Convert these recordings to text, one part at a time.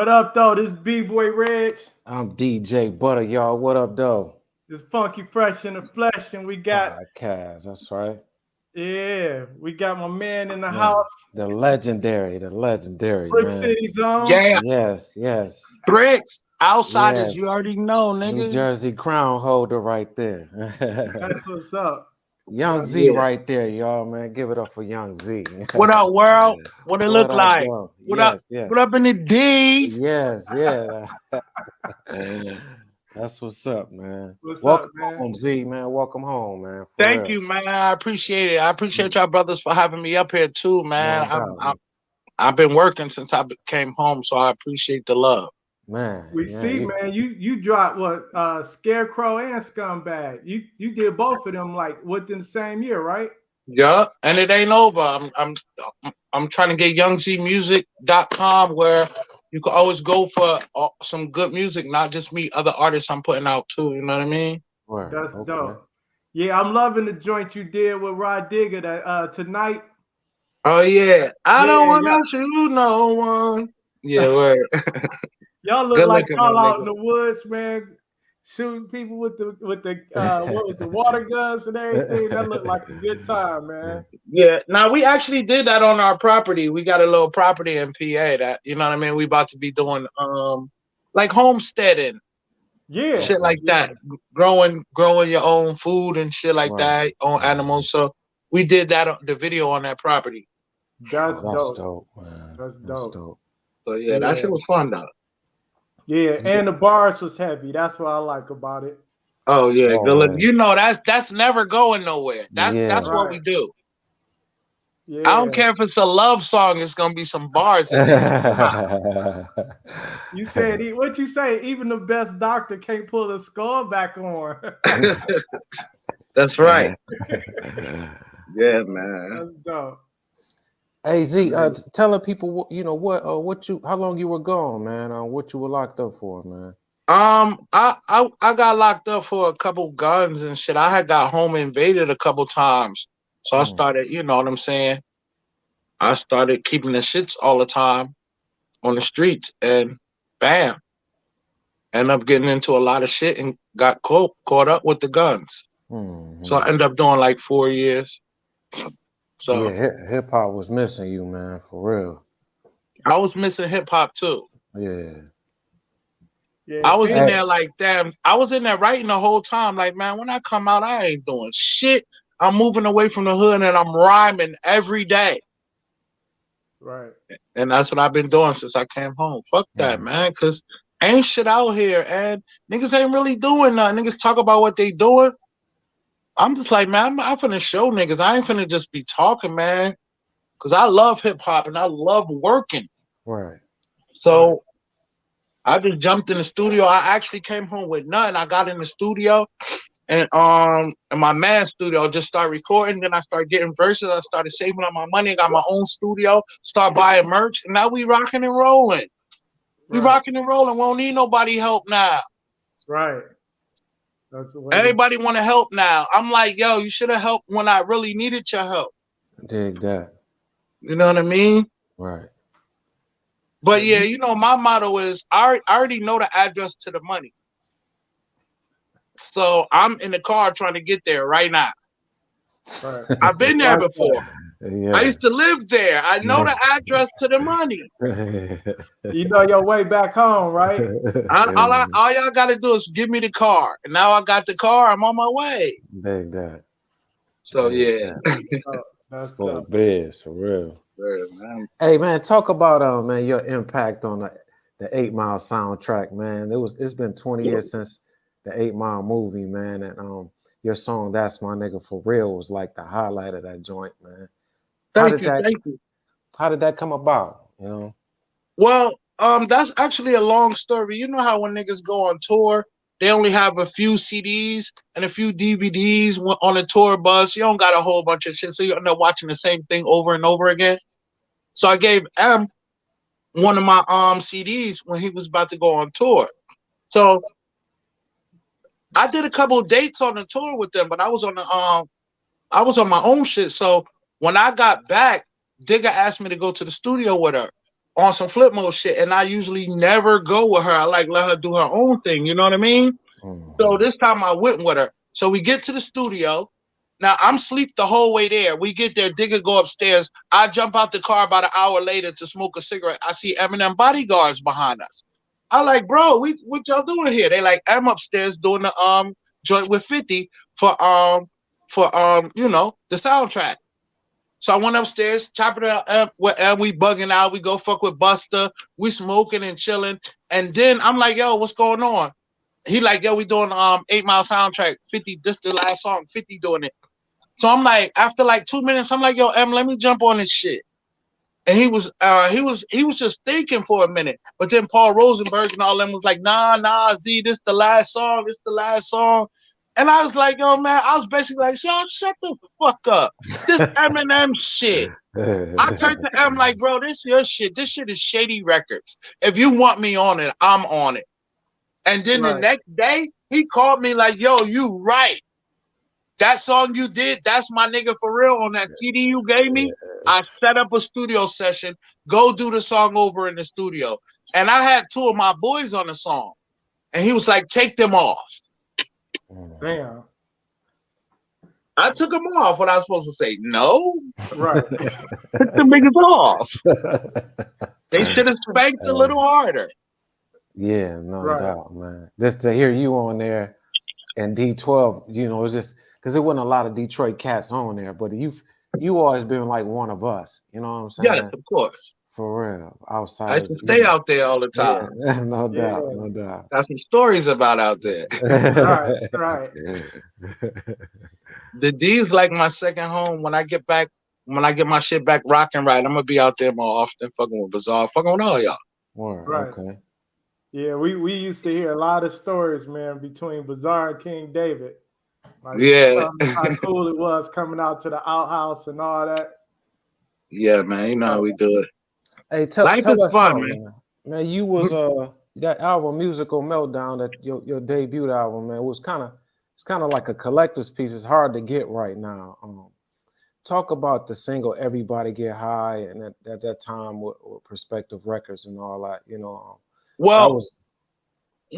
What up, though? This B-Boy Reg. I'm DJ Butter, y'all. What up, though? This Funky Fresh in the Flesh, and we got, Podcast. That's right. yeah, we got my man in the Man, house, the legendary, Brick man. City Zone. Yeah, Yes, bricks. Outsiders, you yes. already know, New nigga. Jersey crown holder right there. That's what's up. Young That's Z Yeah. right there, y'all, man. Give it up for Young Z. What up, world? What it What look up, like? though? What up? Yes, What yes. up in the D? Yes, yeah. That's what's up, man. what's up, Welcome man. home, Z, man. Welcome home, man. For Thank real. you, man. I appreciate it. I appreciate y'all brothers for having me up here too, No man. doubt, I've been working since came home, so I appreciate the love. man. We Yeah, see, man. You dropped what? Scarecrow and Scumbag. You did both of them like within the same year, right? Yeah, and it ain't over. I'm trying to get youngzmusic.com where you can always go for some good music, not just me, other artists I'm putting out too. You know what I mean? word. That's Okay. dope. Yeah, I'm loving the joint you did with Rod Digger tonight. Oh yeah, I don't Yeah, want y'all, to shoot no one. Yeah, word. y'all look Good like looking, my y'all out in nigga. the woods, man, shooting people with the what was the water guns and everything. That looked like a good time, man. Yeah, now we actually did that on our property. We got a little property in PA that you know what I mean. We about to be doing like homesteading, Yeah, shit Okay. like yeah, that, growing your own food and shit like Right. that, on Right. animals. So we did that the video on that property. that's Oh, that's dope. dope, man. That's That's dope. dope. So yeah, that Yeah, shit was fun though. yeah, and the bars was heavy. That's what I like about it. Oh yeah, good look. You Always. know that's never going nowhere. That's Yeah. what we Right. do. I don't Yeah. care if it's a love song. It's gonna be some bars in there. You said what you say? Even the best doctor can't pull the skull back on. That's right. Yeah, man. That's dope. Hey Z, telling people what you how long you were gone, man. What you were locked up for, man. I got locked up for a couple guns and shit. I had got home invaded a couple times, so I Mm. started. You know what I'm saying? I started keeping the shits all the time on the streets, and bam, end up getting into a lot of shit and got caught up with the guns. So I Hmm. ended up doing like 4 years. Yeah, So hip hop was missing you, man, for real. I was missing hip hop too. Yeah. Yeah, I it was in seemed Hey, there like, damn, I was in there writing the whole time. Like, man, when I come out, I ain't doing shit. I'm moving away from the hood and I'm rhyming every day. right. And that's what I've been doing since I came home. Fuck that, mm, man. Cause ain't shit out here and niggas ain't really doing nothing. Niggas talk about what they doing. I'm just like, man, I'm finna show niggas. I ain't finna just be talking, man. Cause I love hip hop and I love working. right. Right. So I just jumped in the studio. I actually came home with nothing. I got in the studio and in my man studio, just start recording. Then I started getting verses. I started saving up my money. Got my own studio. Start buying merch. And now we rocking and rolling. We Right. rocking and rolling. We don't need nobody help now. Right. That's the way to Everybody want to help now. I'm like, yo, you should have helped when I really needed your help. Dig that. You know what I mean? Right. But yeah, yeah, you you know, my motto is I already know the address to the money. So I'm in the car trying to get there right now. right. I've been there That's dope. before. I Yeah. used to live there. I know the address to the money. You know your way back home, right? All y'all got to do is give me the car. And now I got the car. I'm on my way. Dig that. So Dig yeah. that. Oh, that's Spoil dope. biz, for real. Yeah, man. Hey man, talk about man your impact on the 8 Mile soundtrack, man. It's been 20 years since the 8 Mile movie, man, and your song "That's My Nigga for Real" was like the highlight of that joint, man. How Thank did you. that Thank you. How did that come about? You know? Well, that's actually a long story. You know how when niggas go on tour, they only have a few CDs and a few DVDs on a tour bus. You don't got a whole bunch of shit, so you end up watching the same thing over and over again. So I gave M one of my CDs when he was about to go on tour. So I did a couple of dates on the tour with them, but I was on my own shit. So when I got back, Digga asked me to go to the studio with her. on some flip mode shit, and I usually never go with her. I like let her do her own thing. You know what I mean? So this time I went with her. So we get to the studio. Now I'm asleep the whole way there. We get there, Digger go upstairs. I jump out the car about an hour later to smoke a cigarette. I see Eminem bodyguards behind us. I like, bro, what y'all doing here? They like, I'm upstairs doing the joint with 50 for you know, the soundtrack. So I went upstairs, chopping it up, and we bugging out. We go fuck with Buster. We smoking and chilling. And then I'm like, yo, what's going on? He like, yo, we doing 8 Mile soundtrack. 50, this the last song, 50 doing it. So I'm like, after like 2 minutes, I'm like, yo, Em, let me jump on this shit. And he was just thinking for a minute. But then Paul Rosenberg and all them was like, nah, Z, this the last song, this the last song. And I was like, yo, man, I was basically like, shut the fuck up. This Eminem shit. I turned to M like, bro, this your shit. This shit is Shady Records. If you want me on it, I'm on it. And then the next day, he called me like, yo, you right. That song you did, that's my nigga for real on that CD you gave me. I set up a studio session, go do the song over in the studio. And I had 2 of my boys on the song. And he was like, take them off. Damn. I took them off. What I was supposed to say? No. Right. Took the niggas off. They should have spanked a little harder. Yeah, no doubt, man. Just to hear you on there and D12, you know, it's just because there wasn't a lot of Detroit cats on there, but you always been like one of us. You know what I'm saying? Yes, of course. For real. Outside. I used to stay out there all the time. Yeah, no doubt. Got some stories about out there. Right. The D's like my second home. When I get my shit back rocking right, I'm gonna be out there more often, fucking with Bizarre, fucking with all y'all. Right. Okay. Yeah, we used to hear a lot of stories, man, between Bizarre and King David. Like, yeah. How cool it was coming out to the outhouse and all that. Yeah, man. You know how we do it. Hey, tell Life us is fun, man. Man, you was that album Musical Meltdown, that your debut album, man, it's kind of like a collector's piece. It's hard to get right now. Talk about the single Everybody Get High, and at that time with Perspective Records and all that, you know. Well,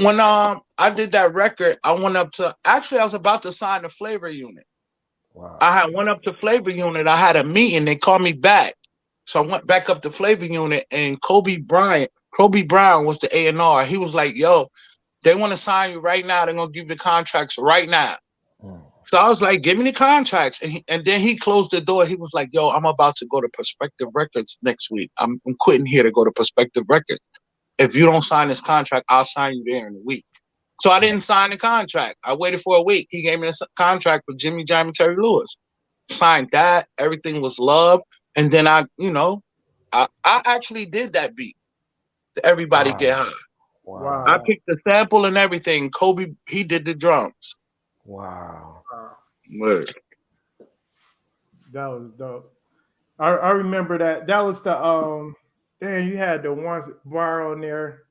when I did that record, I went up to, actually I was about to sign the Flavor Unit. Wow. I went up to Flavor Unit. I had a meeting. They called me back. So I went back up to Flavor Unit, and Kobe Brown was the A&R. He was like, yo, they want to sign you right now. They're going to give you the contracts right now. So I was like, give me the contracts. And then he closed the door. He was like, yo, I'm about to go to Perspective Records next week. I'm quitting here to go to Perspective Records. If you don't sign this contract, I'll sign you there in a week. So I didn't sign the contract. I waited for a week. He gave me a contract with Jimmy Jam and Terry Lewis. Signed that. Everything was love. And then I actually did that beat. Everybody Get High. Wow. I picked the sample and everything. Kobe, he did the drums. Wow. Word. That was dope. I remember that. That was the then you had the one bar on there.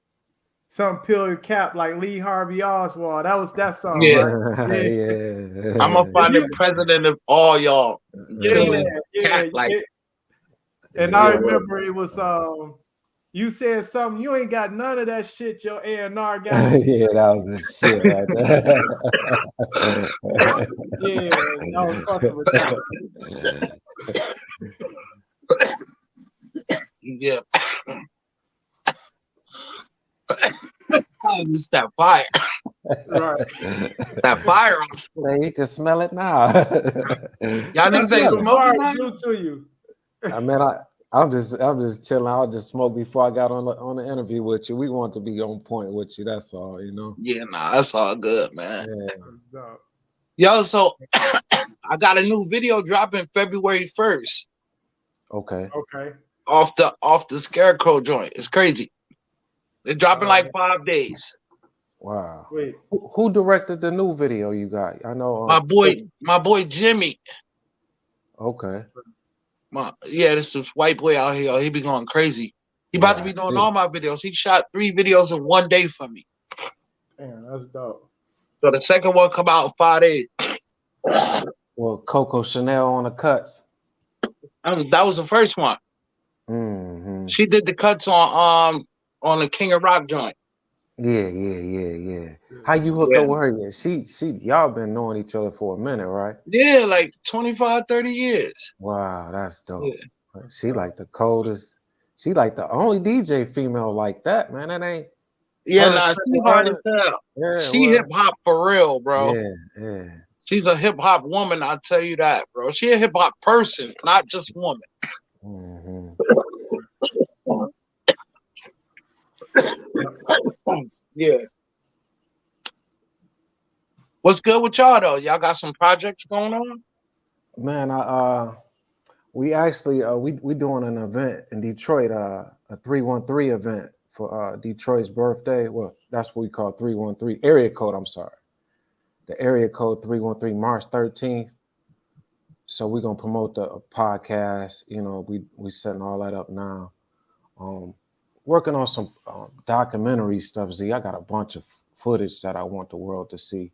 Some peel your cap like Lee Harvey Oswald. That was that song. Yeah. Right? Yeah. I'm gonna find the president of all y'all. Yeah. And I remember it was you said something, you ain't got none of that shit your A&R got. Yeah, that was the shit right there. Yeah, I was fucking with that. Yeah. It's that fire. Right. That fire. Man, you can smell it now. Y'all niggas ain't smoking that? Do to you. I mean, I'm just chilling. I'll just smoke before I got on the interview with you. We want to be on point with you. That's all, you know. Yeah, nah, that's all good, man. Yeah. Yo, so I got a new video dropping February 1st. Okay. Off the Scarecrow joint. It's crazy. They're dropping like 5 days. Wow. Wait. Who directed the new video you got? I know my boy Jimmy. Okay. This white boy out here. He be going crazy. He about to be doing all my videos. He shot 3 videos in 1 day for me. Damn, that's dope. So the second one come out in 5 days. Well, Coco Chanel on the cuts. That was the first one. Mm-hmm. She did the cuts on the King of Rock joint. Yeah. How you hook Yeah. up with her? Yeah, she y'all been knowing each other for a minute, right? Yeah, like 25, 30 years. Wow, that's dope. Yeah. She like the coldest. She like the only DJ female like that, man. That ain't Yeah, her. nah, she hard as hell. Yeah, She hip well, hop for real, bro. yeah. She's a hip hop woman, I'll tell you that, bro. She a hip hop person, not just woman. Mm-hmm. Yeah. What's good with y'all though? Y'all got some projects going on? Man, we actually we doing an event in Detroit, a 313 event for Detroit's birthday. Well, that's what we call 313 area code. I'm sorry, the area code 313 March 13th. So we're gonna promote the podcast. You know, we setting all that up now. Working on some documentary stuff. Z, I got a bunch of footage that I want the world to see.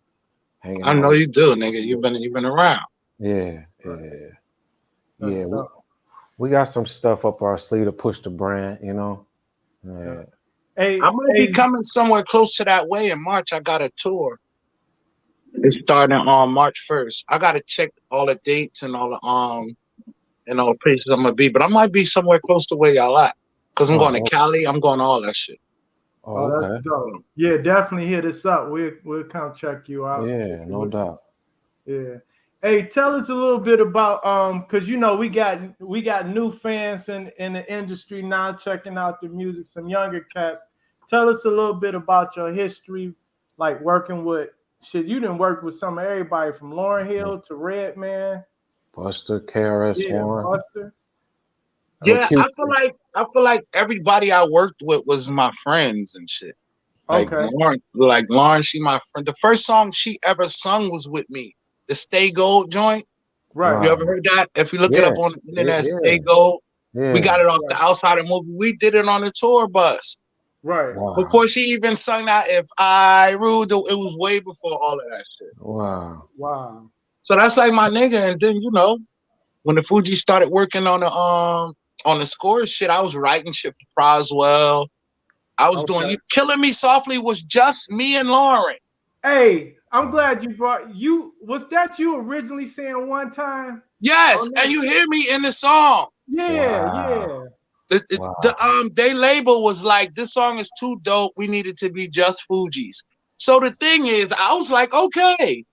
Hanging I know out. you do, nigga. You've been around. Yeah. That's Yeah. dope. We got some stuff up our sleeve to push the brand. You know. Yeah. Hey, I might be coming somewhere close to that way in March. I got a tour. It's starting on March 1st. I gotta check all the dates and all the places I'm gonna be, but I might be somewhere close to where y'all at. Cause I'm going to Oh, Cali. I'm going to all that shit. oh, that's okay. dope. Yeah, definitely hit us up. We'll come check you out. Yeah, no doubt. Yeah. Hey, tell us a little bit about because you know we got new fans in the industry now checking out the music, some younger cats. Tell us a little bit about your history, like working with shit. You didn't work with some of everybody from Lauryn Hill to Redman. Buster, KRS Yeah, One. Buster. Yeah, Cute. I feel like everybody I worked with was my friends and shit. Okay. Like Lauren, she my friend. The first song she ever sung was with me. The Stay Gold joint. Right. You ever Wow. heard that? If you look it Yeah. up on the internet, Yeah. Stay Gold. We Yeah. got it off the Right. Outsider movie. We did it on the tour bus. Right. Before Wow. she even sung that, if I ruled, it was way before all of that shit. Wow. Wow. So that's like my nigga. And then when the Fuji started working on the score shit, I was writing shit for Proswell. I was doing Okay. you Killing Me Softly was just me and Lauren. Hey, I'm glad you brought you. Was that you originally saying one time? Yes, On and that you hear me in the song. Yeah, Wow. yeah. Wow. They label was like, this song is too dope. We need it to be just Fuji's. So the thing is, I was like, okay.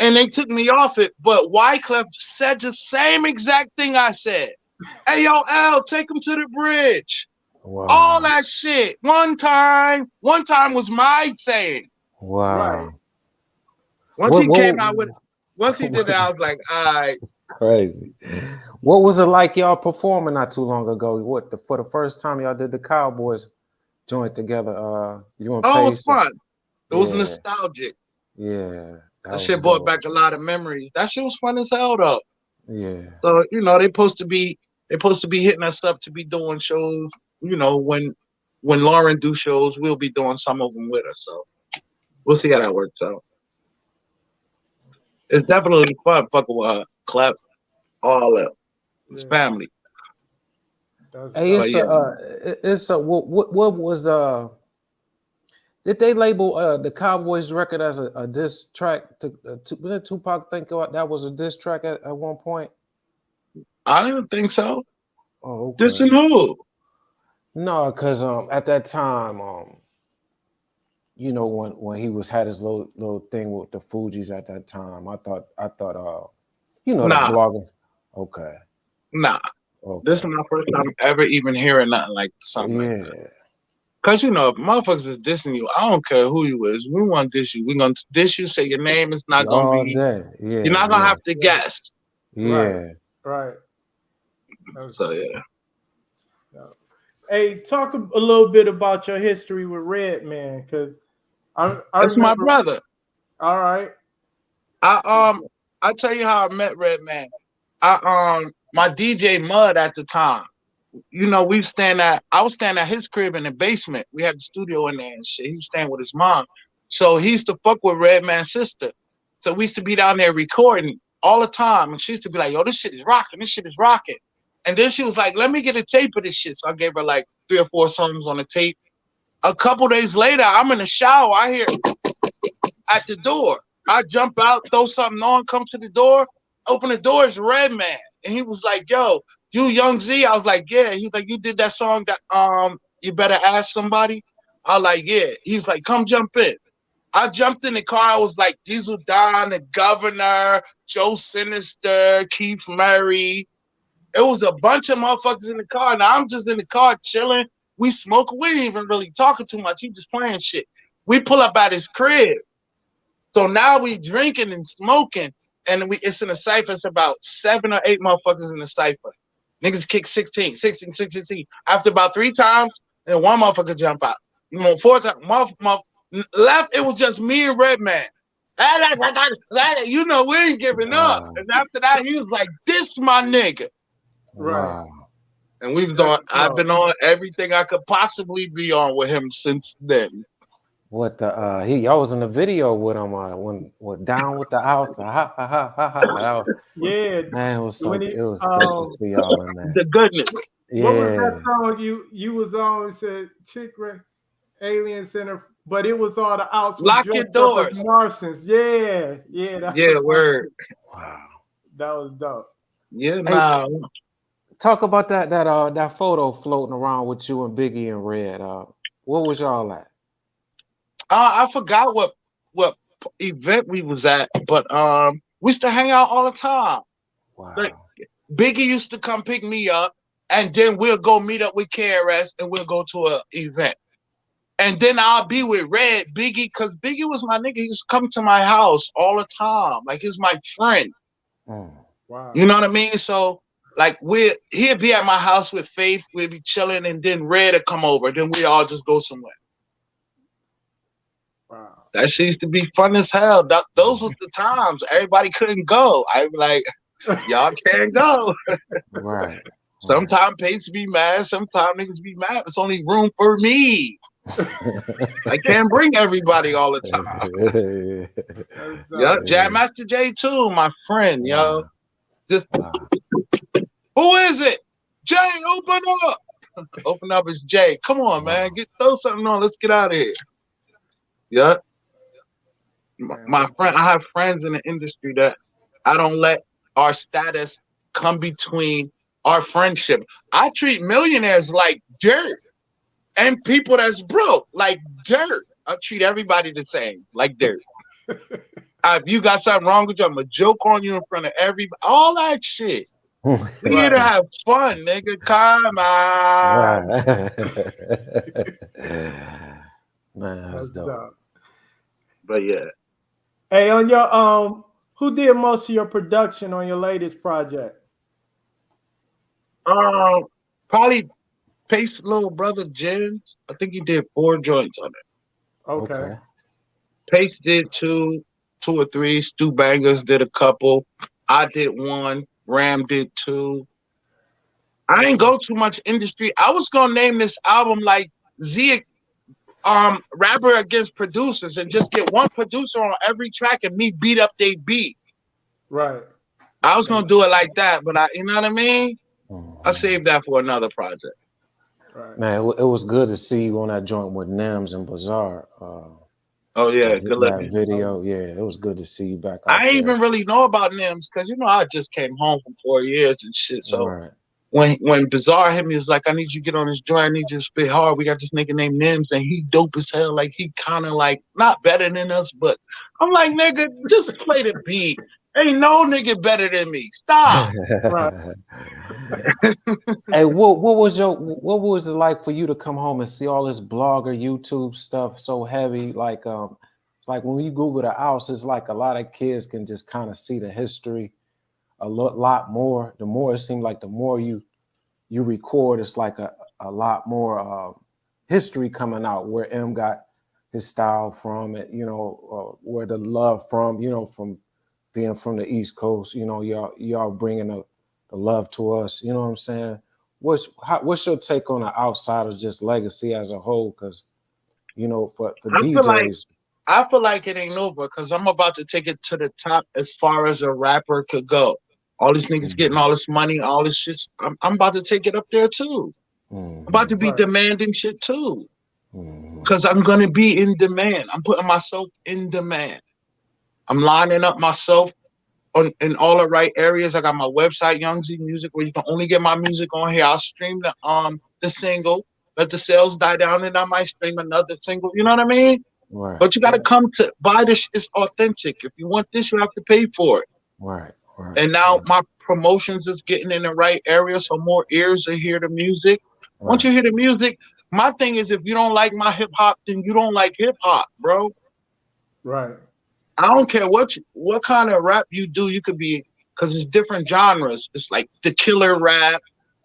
And they took me off it. But Wyclef said the same exact thing I said. Hey, yo, L, take him to the bridge. All Wow. that shit. One time was my saying. Right. Wow. Once What he what came out with Once he did it, I was like, all right. crazy. What was it like y'all performing not too long ago? For the first time y'all did the Cowboys joint together, you and Oh, it was Pace? fun. It was Yeah, nostalgic. yeah. That That was shit brought dope. back a lot of memories. That shit was fun as hell though. Yeah. So, they supposed to be hitting us up to be doing shows. When Lauren do shows, we'll be doing some of them with us. So we'll see how that works out. It's definitely fun fucking with her. Clap all up. It's Yeah. family. That's Hey, dope. But yeah. it's a what was did they label the Cowboys record as a diss track did Tupac think that was a diss track at one point? I don't think so. Oh, This okay. and who? No, because at that time, you know, when he was had his little thing with the Fugees at that time, I thought you know, the Nah, blogger. Okay. nah. This is Okay. my first time ever even hearing nothing like something like that. Yeah. Cause if motherfuckers is dissing you, I don't care who you is. We want to diss you. We gonna diss you. Say your name. It's not gonna All be. day. You're Yeah, not gonna yeah. have to guess. Right. Yeah. Right. That's So yeah. dope. Hey, talk a little bit about your history with Redman, because I That's my remember. brother. All right. I tell you how I met Redman. My DJ Mud at the time. I was staying at his crib in the basement. We had the studio in there and shit. He was staying with his mom. So he used to fuck with Redman's sister. So we used to be down there recording all the time. And she used to be like, yo, this shit is rocking. This shit is rocking. And then she was like, let me get a tape of this shit. So I gave her like 3 or 4 songs on the tape. A couple days later, I'm in the shower. I hear at the door. I jump out, throw something on, come to the door, open the door, it's Redman. And he was like, yo, you Young Zee? I was like, yeah. He's like, you did that song that You Better Ask Somebody? I was like, yeah. He was like, come jump in. I jumped in the car. I was like, Diesel Don, the Governor, Joe Sinister, Keith Murray. It was a bunch of motherfuckers in the car. Now I'm just in the car chilling. We smoking. We ain't even really talking too much. He just playing shit. We pull up at his crib. So now we drinking and smoking, and it's in a cipher. It's about 7 or 8 motherfuckers in the cipher. Niggas kick 16. After about 3 times, then one motherfucker jump out. 4 times, left, it was just me and Redman. You know, we ain't giving up. And after that, he was like, this my nigga. Right. And I've been on everything I could possibly be on with him since then. What y'all was in the video with him when down with the house, ha ha ha ha ha. Yeah, man, it was dope to see y'all in there. The goodness. Yeah. What was that song you was on? It said Chick Alien Center, but it was all the outs. Lock your doors. Martians. Yeah. Word. Wow. That was dope. Yeah, nah. Talk about that photo floating around with you and Biggie and Red. What was y'all at? I forgot what event we was at, but we used to hang out all the time. Wow. Like, Biggie used to come pick me up, and then we'll go meet up with KRS and we'll go to an event. And then I'll be with Red, Biggie, because Biggie was my nigga. He used to come to my house all the time. Like, he's my friend. Wow. You know what I mean? So, like, he'd be at my house with Faith. We'd be chilling, and then Red would come over. Then we all just go somewhere. Wow. That shit used to be fun as hell. Those was the times. Everybody couldn't go. I'd be like, y'all can't go. Right. Sometimes Pace be mad. Sometimes niggas be mad. It's only room for me. I can't bring everybody all the time. Yup, Jam Master J too, my friend, yo. Just who is it? Jay, open up. Open up, it's Jay. Come on, man. Throw something on. Let's get out of here. Yeah. My friend, I have friends in the industry that I don't let our status come between our friendship. I treat millionaires like dirt and people that's broke like dirt. I treat everybody the same, like dirt. If you got something wrong with you, I'm going to joke on you in front of everybody. All that shit. We here to have fun, nigga. Come on. Man, that's dope. But yeah. Hey, on your who did most of your production on your latest project? Probably Pace's little brother Jens. I think he did 4 joints on it. Okay. Pace did 2 or 3. Stu Bangers did a couple. I did 1. Ram did 2. I didn't go too much industry. I was gonna name this album like Z rapper against producers and just get one producer on every track and me beat up they beat. Right. I was gonna do it like that, but you know what I mean? I saved that for another project. Right. Man, it was good to see you on that joint with Nems and Bazaar. Oh yeah, good looking video. Yeah, it was good to see you back. I didn't even really know about Nems because I just came home from 4 years and shit. So when Bazaar hit me, he was like, I need you to get on this joint. I need you to spit hard. We got this nigga named Nems and he dope as hell. Like he kind of like not better than us, but I'm like, nigga, just play the beat. Ain't no nigga better than me. Stop. Hey, what was it like for you to come home and see all this blogger YouTube stuff so heavy? Like it's like when you Google the house, it's like a lot of kids can just kind of see the history a lot more. The more it seemed like the more you record, it's like a lot more history coming out where M got his style from it, where the love from, from being from the East Coast, y'all bringing the love to us. You know what I'm saying? What's your take on the Outsiders just legacy as a whole? Because, for DJs. I feel like it ain't over because I'm about to take it to the top as far as a rapper could go. All these niggas getting all this money, all this shit. I'm about to take it up there too. I'm about to be Right. demanding shit too. Because I'm gonna be in demand. I'm putting myself in demand. I'm lining up myself in all the right areas. I got my website, Young Zee Music, where you can only get my music on here. I'll stream the single, let the sales die down, and I might stream another single. You know what I mean? Right. But you got to Right. come to buy this. It's authentic. If you want this, you have to pay for it. Right. Right. And now my promotions is getting in the right area, so more ears will hear the music. Once Right. you hear the music, my thing is, if you don't like my hip hop, then you don't like hip hop, bro. Right. I don't care what kind of rap you do. You could be, because it's different genres. It's like the killer rap,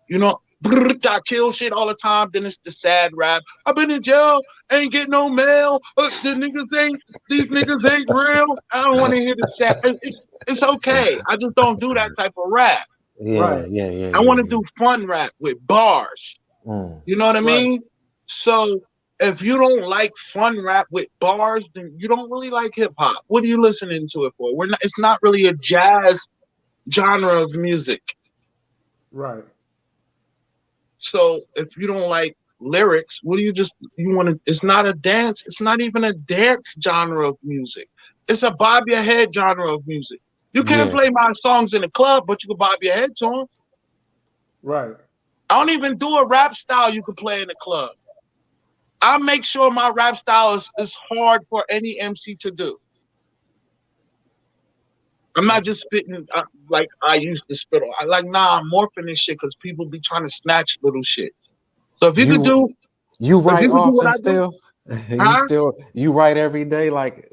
you know. I kill shit all the time. Then it's the sad rap. I've been in jail, ain't get no mail. These niggas ain't real. I don't want to hear the sad. It's okay. I just don't do that type of rap. Yeah. Right. Yeah. Yeah. I Yeah. want to do fun rap with bars. You know what I Right. mean? So if you don't like fun rap with bars, then you don't really like hip hop. What are you listening to it for? It's not really a jazz genre of music. Right. So if you don't like lyrics, what do you want to? It's not a dance. It's not even a dance genre of music. It's a bob your head genre of music. You can't Yeah. play my songs in the club, but you can bob your head to them. Right. I don't even do a rap style you can play in the club. I make sure my rap style is hard for any MC to do. I'm not just spitting like I used to spit on. I'm morphing this shit because people be trying to snatch little shit. So if you could You do, you if write you could do what often I do, still? huh? You write every day, like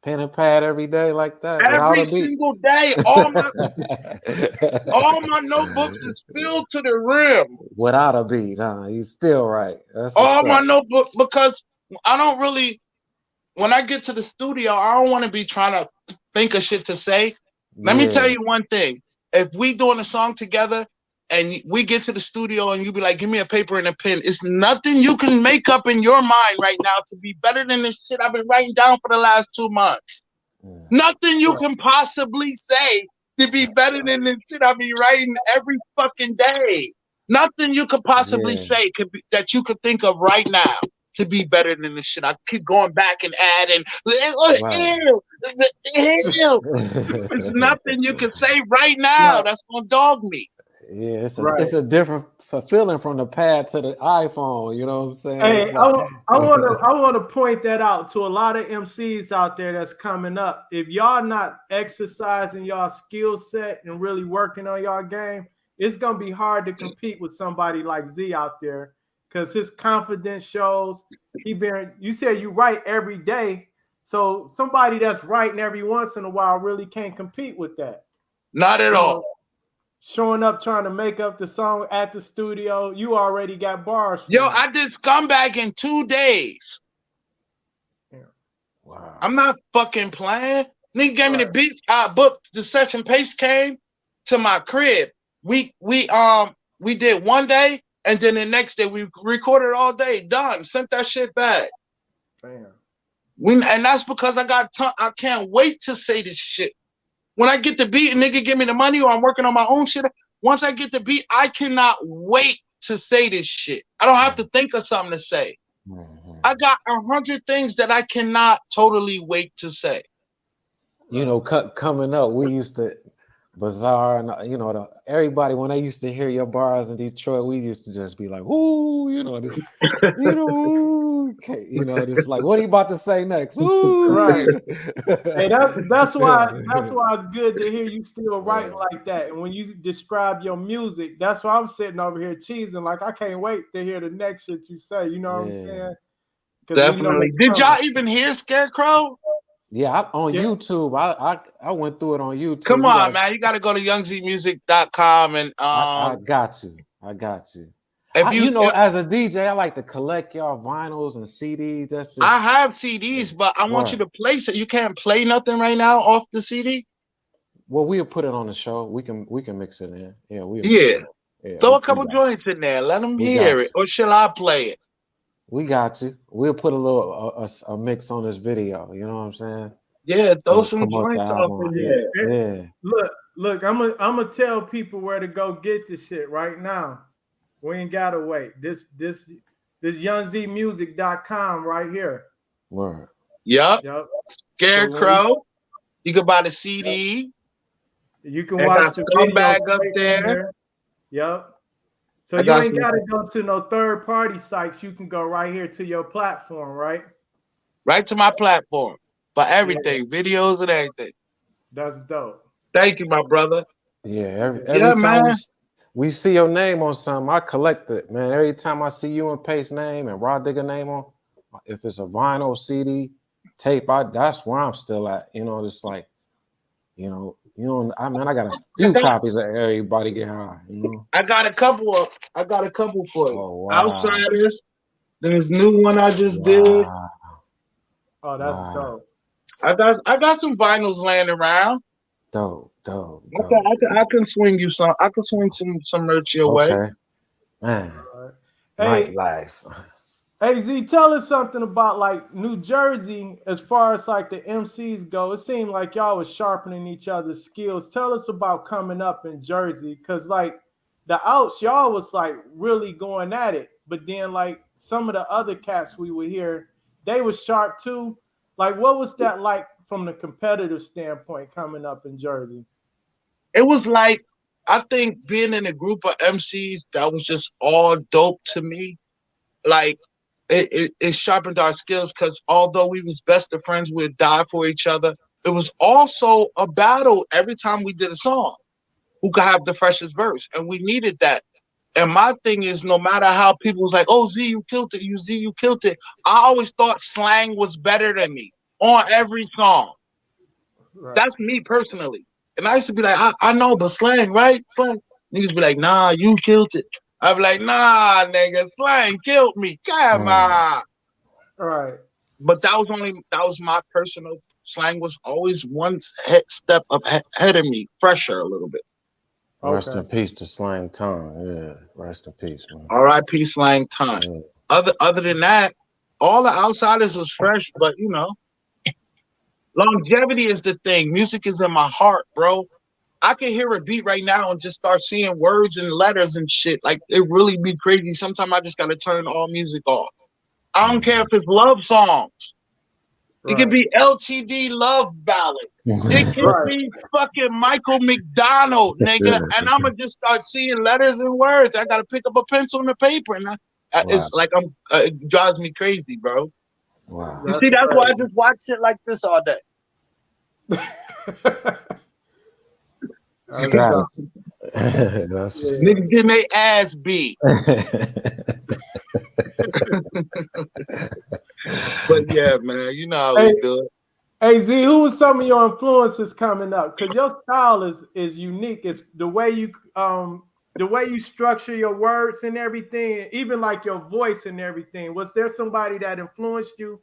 pen and pad every day like that without a Every beat. single day, all my notebooks is filled to the rim. Without a beat, huh? You still right. That's what's All my up. notebook because I don't really. When I get to the studio, I don't want to be trying to think of shit to say. Let me tell Yeah. you one thing. If we doing a song together and we get to the studio and you be like, give me a paper and a pen, it's nothing you can make up in your mind right now to be better than this shit I've been writing down for the last 2 months. Nothing you can possibly say to be better than this shit I be writing every fucking day. Nothing you could possibly Yeah. say that you could think of right now to be better than this shit. I keep going back and adding. Right. There's nothing you can say right now Right. that's gonna dog me. Yeah, Right. it's a different feeling from the pad to the iPhone. You know what I'm saying? Hey, It's like, I want to point that out to a lot of MCs out there that's coming up. If y'all not exercising y'all skill set and really working on y'all game, it's gonna be hard to compete with somebody like Z out there because his confidence shows. You said you write every day, so somebody that's writing every once in a while really can't compete with that. Not at You all. know, showing up trying to make up the song at the studio, you already got bars. Yo, For I did Scumbag in 2 days. wow. I'm not fucking playing. Nigga gave me the Right. beat. I booked the session. Pace came to my crib. We did 1 day, and then the next day we recorded all day. Done. Sent that shit back. Damn. And that's because I can't wait to say this shit. When I get the beat and nigga give me the money or I'm working on my own shit, once I get the beat, I cannot wait to say this shit. I don't have to think of something to say. I got 100 things that I cannot totally wait to say. You know, coming up, we used to Bazaar and everybody when they used to hear your bars in Detroit, we used to just be like, "Ooh," this, this like, what are you about to say next? Ooh, Right. Hey, that's why it's good to hear you still writing like that. And when you describe your music, that's why I'm sitting over here cheesing. Like I can't wait to hear the next shit you say. You know what I'm saying? Because we know Definitely. it's Did coming. y'all even hear Scarecrow? Yeah, on Yeah. YouTube. I went through it on YouTube. Come on, man. You gotta go to youngzeemusic.com and I got you. I got you. if As a DJ, I like to collect y'all vinyls and CDs. That's just I have CDs, but I want you to place it. You can't play nothing right now off the CD. Well, we'll put it on the show. We can mix it in. Yeah, we'll Yeah. mix it. Yeah, Throw we a couple got joints in there. Let them We hear got it. you. Or shall I play it? We got you. We'll put a little a mix on this video. You know what I'm saying? Yeah, throw We'll some promote the joints off album. in there. Yeah. Look, Look, I'm gonna tell people where to go get the shit right now. We ain't gotta wait. This youngzmusic.com right here. Word. Yup. Yep. So when we, Scarecrow. You can buy the yep. CD. You can I watch got the video Scumbag up straight from there. there. Yep. So I you got ain't some gotta go to no third party sites. You can go right here to your platform, right? right to my platform for Yeah, everything, videos and everything. that's dope. Thank you, my brother. Yeah, every Yeah, time man. we see your name on something, I collect it, man. Every time I see you and Pace name and Raw Digger name on, if it's a vinyl, CD, tape, that's where I'm still at. You know, it's like, I mean, I got a I few got copies of Everybody Get High, you know. I got a couple for you. Oh wow. Outsiders. There's new one I just did. Wow. Oh, that's Wow. dope. I got some vinyls laying around. Dope, dope, dope. I can swing you some. I can swing some merch your way. Okay. Man, All right. Hey, nightlife. Hey Z, tell us something about like New Jersey as far as like the MCs go. It seemed like y'all was sharpening each other's skills. Tell us about coming up in Jersey, because like the outs, y'all was like really going at it. But then like some of the other cats we would hear, they was sharp too. Like what was that like from the competitive standpoint coming up in Jersey? It was like I think being in a group of MCs that was just all dope to me. Like it sharpened our skills because although we was best of friends, we'd die for each other. It was also a battle every time we did a song. Who could have the freshest verse? And we needed that. And my thing is, no matter how people was like, "Oh, Z, you killed it. You Z, you killed it." I always thought slang was better than me on every song. Right. That's me personally. And I used to be like, I know, but slang, right? Slang. Niggas be like, nah, you killed it. I be like, nah, nigga, slang killed me. Come Mm, on. Right. But that was my personal slang was always one step ahead of me, fresher a little bit. rest Okay. in peace to Slang Tongue. Yeah, rest in peace, man. R.I.P. slang time. Yeah. Other than that, all the outsiders was fresh, but longevity is the thing. Music is in my heart, bro. I can hear a beat right now and just start seeing words and letters and shit. Like it really be crazy. Sometimes I just gotta turn all music off. I don't care if it's love songs. It could Right. be LTD love ballad. It could Right. be fucking Michael McDonald, nigga. And I'ma just start seeing letters and words. I gotta pick up a pencil and a paper, and Wow. it's like it drives me crazy, bro. Wow. You That's see, that's why I crazy. just watch shit like this all day. That's dope. Strategy. That's what's Yeah. up. Niggas getting their ass beat. But yeah, man, you know how we Hey, do it. Hey Z, who are some of your influences coming up? Because your style is unique. It's the way you structure your words and everything, even like your voice and everything. Was there somebody that influenced you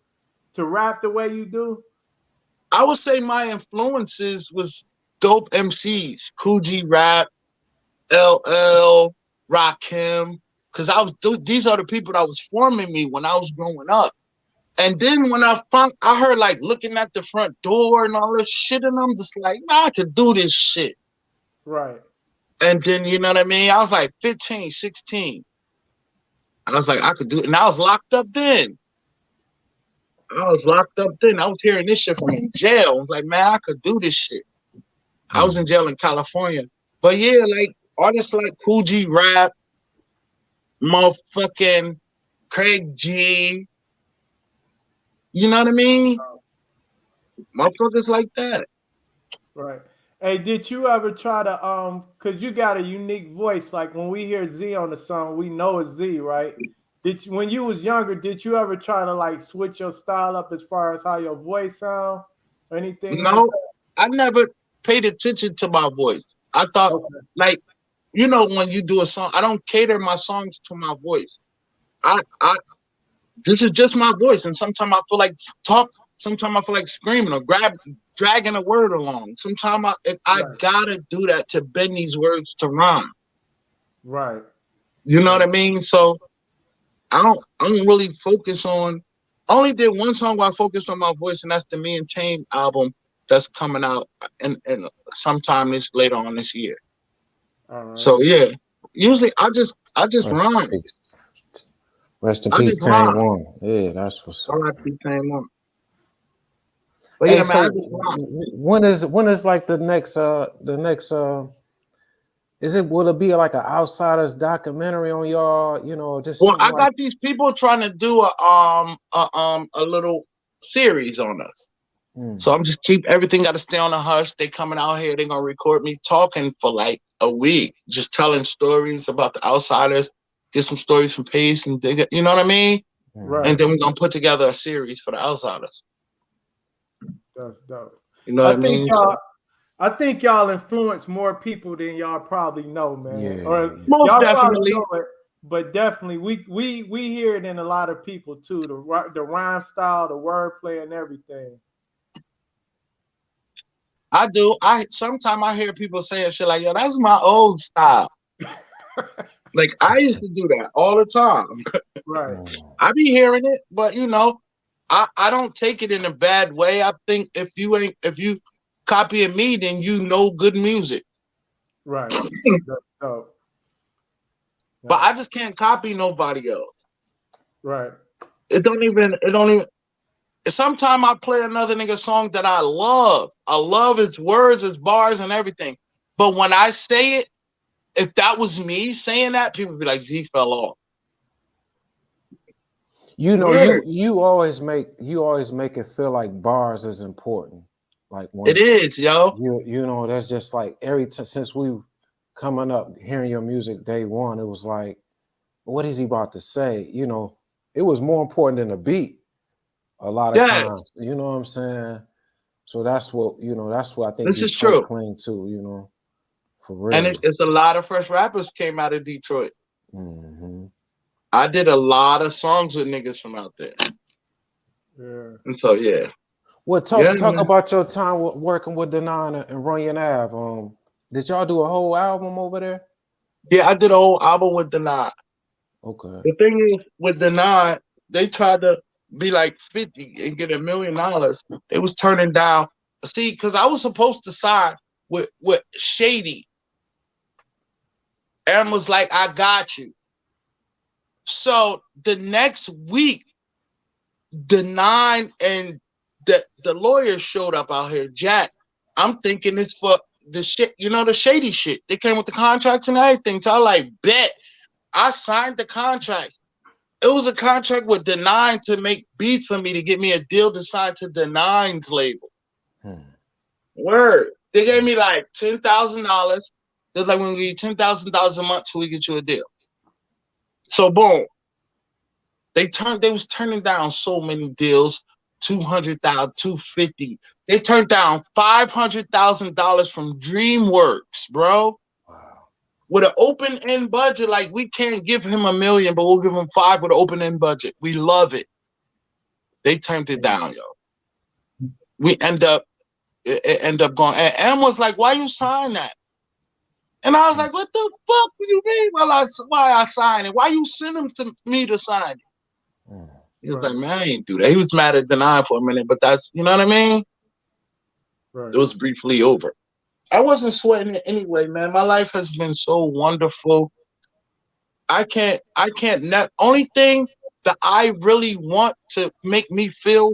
to rap the way you do? I would say my influences was dope MCs, Coogee Rap, LL, Rakim, because these are the people that was forming me when I was growing up. And then when I heard like looking at the front door and all this shit, and I'm just like, nah, I could do this shit. Right. And then you know what I mean? I was like 15, 16. I was like, I could do it. And I was locked up then. I was locked up then. I was hearing this shit from in jail. I was like, man, I could do this shit. I was in Mm. jail in California. But yeah, like artists like Coogee Rap, motherfucking Craig G, you know what I mean? Motherfuckers like that. Right. Hey, did you ever try to cause you got a unique voice, like when we hear Z on the song, we know it's Z, right? Did you, when you was younger, did you ever try to like switch your style up as far as how your voice sound or anything like No, I never paid attention to my voice. I thought, that? Okay. like, when you do a song, I don't cater my songs to my voice. I this is just my voice, and sometimes I feel like talk. Sometimes I feel like screaming or dragging a word along. Sometimes I Right. gotta do that to bend these words to rhyme. Right. You know what I Okay. mean? So I don't really focus on. I only did one song where I focused on my voice, and that's the Me and Tame album. that's coming out in sometime later on this year. All right. So yeah, usually I just Rest in rhyme. peace. Rest in I peace, just Tame rhyme. One. Yeah, that's what's up. R.I.P. Fame One. But Hey, yeah, man, I so just rhyme. when is like the next is it will it be like an outsiders documentary on y'all, just Well, something I like got these people trying to do a little series on us. mm, So I'm just keep everything got to stay on the hush. They coming out here, they gonna record me talking for like a week, just telling stories about the outsiders, get some stories from Pace, and you know what I mean? Right. And mm. then we're gonna put together a series for the outsiders. That's dope. You know I what I think mean? So y'all. I think y'all influence more people than y'all probably know, man. Or Yeah. most y'all probably definitely, know it, but definitely we hear it in a lot of people too. The rhyme style, the wordplay, and everything. I do. I sometimes I hear people saying shit like, "Yo, that's my old style." Like I used to do that all the time. Right. Mm. I be hearing it, but I don't take it in a bad way. I think if you copying me, then you know good music. Right. That's dope. But Yeah. I just can't copy nobody else. Right. It don't even sometimes I play another nigga song that I love. I love its words, its bars, and everything. But when I say it, if that was me saying that, people be like, Z fell off. You Word. you always make it feel like bars is important. Like It when is, yo. that's just like every time since we coming up hearing your music day one, it was like, what is he about to say? It was more important than the beat a lot of Yes, times. You know what I'm saying? So that's what I think this is Detroit true. cling to, for And real. it's a lot of fresh rappers came out of Detroit. Hmm. I did a lot of songs with niggas from out there. Yeah. And so yeah. Well, Yeah, talk man. about your time working with Denon and Runyon Ave. Did y'all do a whole album over there? Yeah, I did a whole album with Denai. Okay. The thing is, with Denai, they tried to be like 50 and get $1 million. They was turning down. See, because I was supposed to sign with Shady and was like, I got you. So the next week, Denai and the lawyers showed up out here. Jack, I'm thinking it's for the shit, the shady shit. They came with the contracts and everything. So I like, bet. I signed the contracts. It was a contract with Denine to make beats for me to get me a deal to sign to Denine's label. Hmm. Word. They gave me like $10,000. They're like, we're gonna give you $10,000 a month till we get you a deal. So boom. They was turning down so many deals, 200,000, 250. They turned down $500,000 from DreamWorks, bro. Wow. With an open end budget, like we can't give him $1 million, but we'll give him 5 with an open end budget. We love it. They turned it down, yo. We end up going. And M was like, "Why you sign that?" And I was like, "What the fuck do you mean? Why I sign it? Why you send him to me to sign it?" Hmm. He was Right. like, "Man, I ain't do that." He was mad at Denai for a minute, but that's you know what I mean. It Right. was briefly over. I wasn't sweating it anyway, man. My life has been so wonderful. I can't net only thing that I really want to make me feel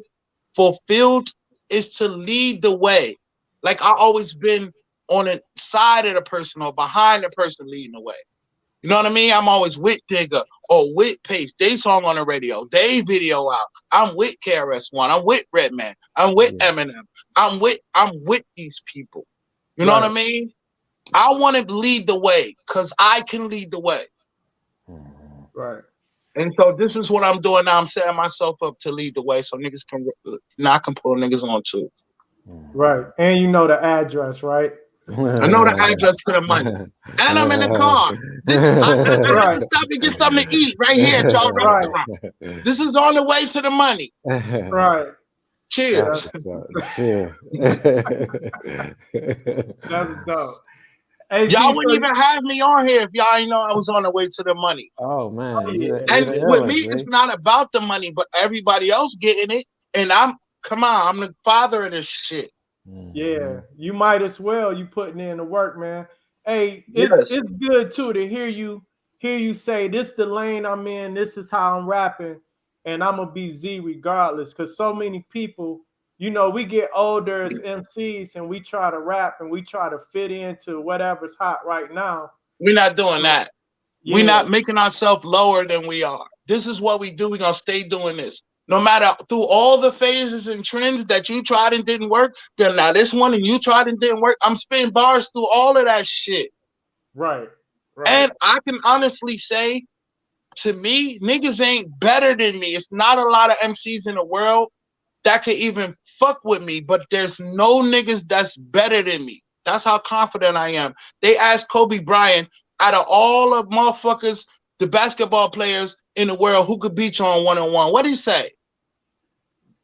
fulfilled is to lead the way. Like I always been on the side of the person or behind the person leading the way. You know what I mean? I'm always with Digger or with Pace. They song on the radio. They video out. I'm with KRS-One. I'm with Redman. I'm with Yeah. Eminem. I'm with these people. You know what I Right. mean? I want to lead the way because I can lead the way. Hmm. Right. And so this is what I'm doing now. I'm setting myself up to lead the way so niggas can not can pull niggas on too. Right. And you know the address, right? I know the address to the money. And I'm in the car. I had to Right. stop and get something to eat right here at y'all Right. restaurant. This is on the way to the money. Right. That's Cheers. That's what's up. Chill. that's dope. Hey Y'all Z, wouldn't even have me on here if y'all ain't know I was on the way to the money. Oh oh man, you yeah, the you And the yeah. with me, illest, it's Z. not about the money, but everybody else getting it. And I'm the father of this shit. Yeah, you might as well. You putting in the work, man. Hey, Yes. it's good too to hear you say this the lane I'm in. This is how I'm rapping, and I'm gonna be Z regardless. Cause so many people, you know, we get older as MCs and we try to rap and we try to fit into whatever's hot right now. We're not doing But that. We're yeah, not making ourselves lower than we are. This is what we do. We're gonna stay doing this. No matter through all the phases and trends that you tried and didn't work, then now this one and you tried and didn't work. I'm spitting bars through all of that shit. right, right. And I can honestly say, to me, niggas ain't better than me. It's not a lot of MCs in the world that could even fuck with me, but there's no niggas that's better than me. That's how confident I am. They asked Kobe Bryant, out of all of motherfuckers, the basketball players in the world, who could beat you on one-on-one? What'd he say?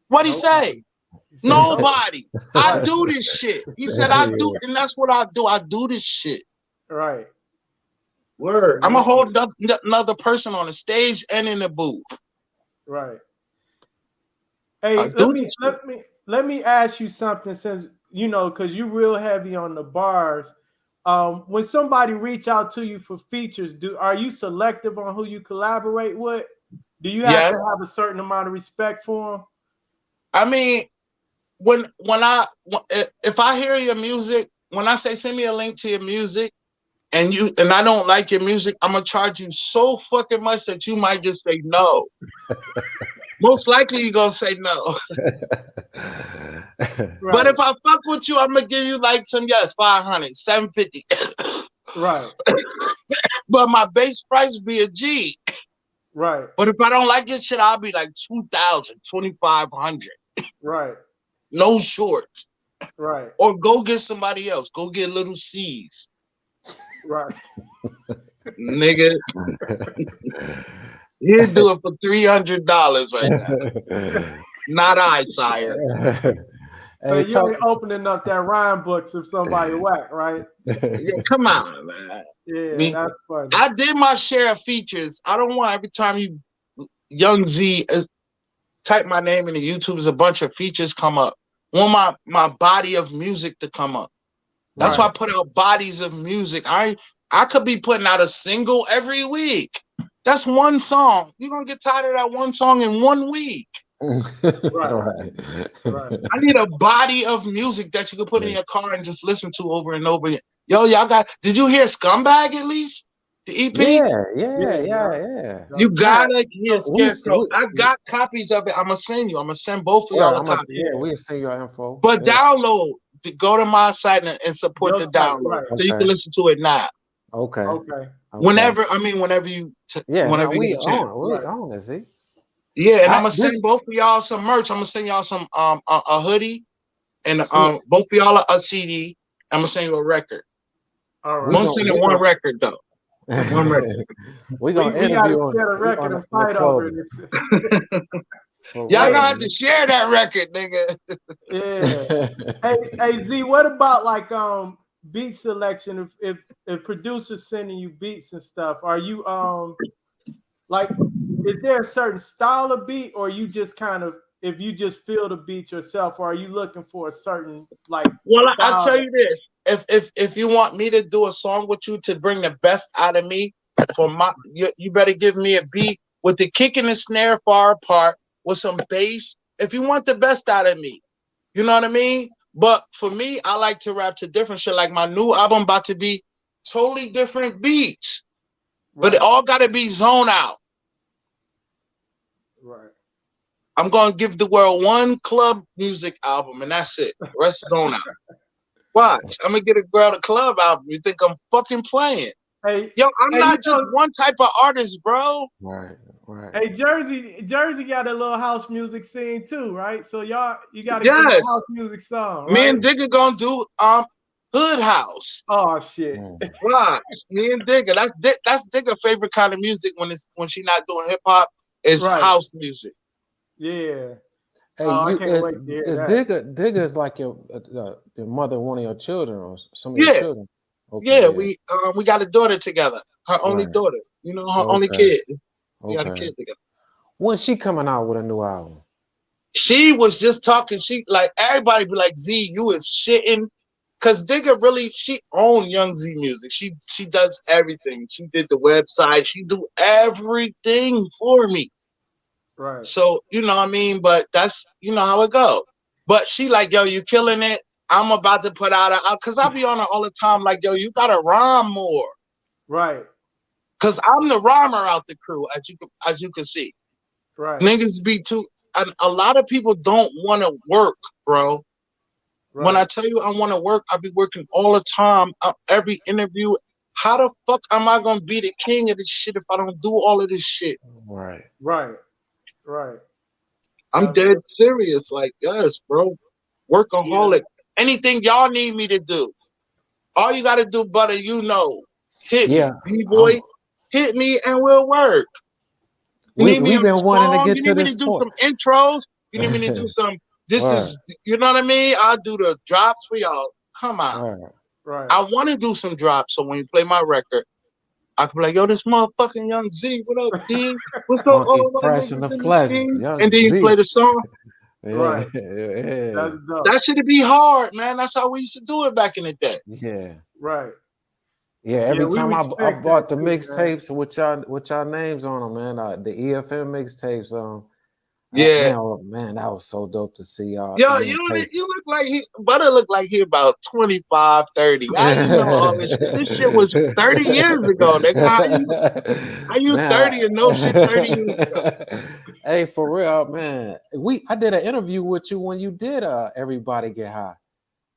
What'd he say? Nobody. He said no. Nobody. I Right, do this shit. He said, I do, and that's what I do. I do this shit. right. Word. I'm a Man, whole another person on the stage and in the booth. right. I Hey, do this shit. let me ask you something since you know because you're real heavy on the bars. When somebody reach out to you for features, are you selective on who you collaborate with? Do you have to Yes. have a certain amount of respect for them? I mean, if I hear your music, when I say send me a link to your music and I don't like your music, I'm gonna charge you so fucking much that you might just say no. Most likely you're gonna say no. But Right, if I fuck with you, I'm gonna give you like some 500, 750. right, But my base price be a G. right, But if I don't like your shit, I'll be like 2,000, 2,500. right, No shorts. right, Or go get somebody else. Go get Little C's. right. Nigga, he'll do it for $300 right now. Not I, sire. So Hey, you talk. ain't opening up that rhyme books if somebody whack, right? Yeah, come on, man. Yeah, that's funny. I did my share of features. I don't want every time you Young Z type my name in the YouTube, there's a bunch of features come up. I want my body of music to come up. That's why I Right. put out bodies of music. I could be putting out a single every week. That's one song. You're gonna get tired of that one song in 1 week. Right, Right. right. I need a body of music that you can put in your car and just listen to over and over again. Yo, y'all did you hear Scumbag at least? The EP? Yeah, yeah, Yeah, yeah, yeah. yeah. You Yeah, gotta hear We, Scarecrow. I got copies of it. I'm gonna send you. I'm gonna send both of well, y'all a copy. yeah. we'll send your info. But Yeah. download, go to my site and support Your the site, download, right. so you can Okay. listen to it now. Okay. Okay. Okay. Whenever you Yeah. Now whenever you get we a chance. on. We Right. on it. See. Yeah, and I'm gonna send This. both of y'all some merch. I'm gonna send y'all some a hoodie and See. both of y'all a CD. I'm gonna send you a record. All We right. I'm gonna. sending one record though. One record. We We gonna we gotta interview share the record on and the fight over clothing. it. For Y'all Hey, gonna real. have to share that record, nigga. yeah. Hey Z, what about like beat selection? If producers sending you beats and stuff, are you like is there a certain style of beat or you just kind of if you just feel the beat yourself or are you looking for a certain like Well, I'll style tell you this. If you want me to do a song with you to bring the best out of me, you better give me a beat with the kick and the snare far apart with some bass. If you want the best out of me, you know what I mean? But for me, I like to rap to different shit. Like my new album about to be totally different beats, but it right, all gotta be zone out. right. I'm gonna give the world one club music album and that's it. The rest is zone out. Watch, I'm gonna get a girl a club album. You think I'm fucking playing? Hey, Yo, I'm hey, you not just know, one type of artist, bro. Right. Right. hey, Jersey got a little house music scene too, right? So you got to give a Yes, house music song, me right? and Digger gonna do Hood House. Oh shit. Watch, me and Digger. That's Digger favorite kind of music when she not doing hip hop is Right. house music. Yeah. Hey, Oh, I you can't wait to hear is that. Digger is like your mother, of one of your children, or some of your Yeah, children. yeah. Okay. Yeah. We got a daughter together. Her only Right. daughter. You know, her only Okay. kid. We got a Okay. kid together. When's she coming out with a new album? She was just talking. She like everybody be like, Z, you is shitting. Cause Digga really, she owned Young Z music. She does everything. She did the website. She do everything for me. Right. So you know what I mean. But that's how it go. But she like, yo, you killing it. I'm about to put out cause I be on her all the time. Like, yo, you gotta rhyme more. Right. Cause I'm the rhymer out the crew, as you can see. Right. Niggas be too. A lot of people don't want to work, bro. When I Right. tell you I want to work, I be working all the time. Every interview. How the fuck am I gonna be the king of this shit if I don't do all of this shit? Right. Right. Right. I'm That's dead serious. Like, yes, bro. yeah. Workaholic. Anything y'all need me to do, all you gotta do, buddy, hit Yeah. me. B-boy, hit me and we'll work. You need me We've on been a wanting to song? get You to need me this to do point. some intros? You need me to do some, this Right. is, you know what I mean? I'll do the drops for y'all. Come on. Right. Right. I want to do some drops, so when you play my record, I can be like, yo, this motherfucking Young Z, what up, D? What's up, Funky all my fresh in niggas the in the flesh, team? And Young then you play Z. the song. Yeah. Right. Yeah. That's dope. That should be hard, man. That's how we used to do it back in the day. Yeah. Right. Yeah, Yeah, every we time I respect bought that the too, man. mixtapes with y'all names on them, man. The EFM mixtapes, Yeah. man, that was so dope to see y'all Yo, you in you person. look like Butter look like he about 25, 30. How you know all this shit? This shit was 30 years ago, nigga. How you Man, 30 and know shit 30 years ago? hey, for real, man. I did an interview with you when you did Everybody Get High.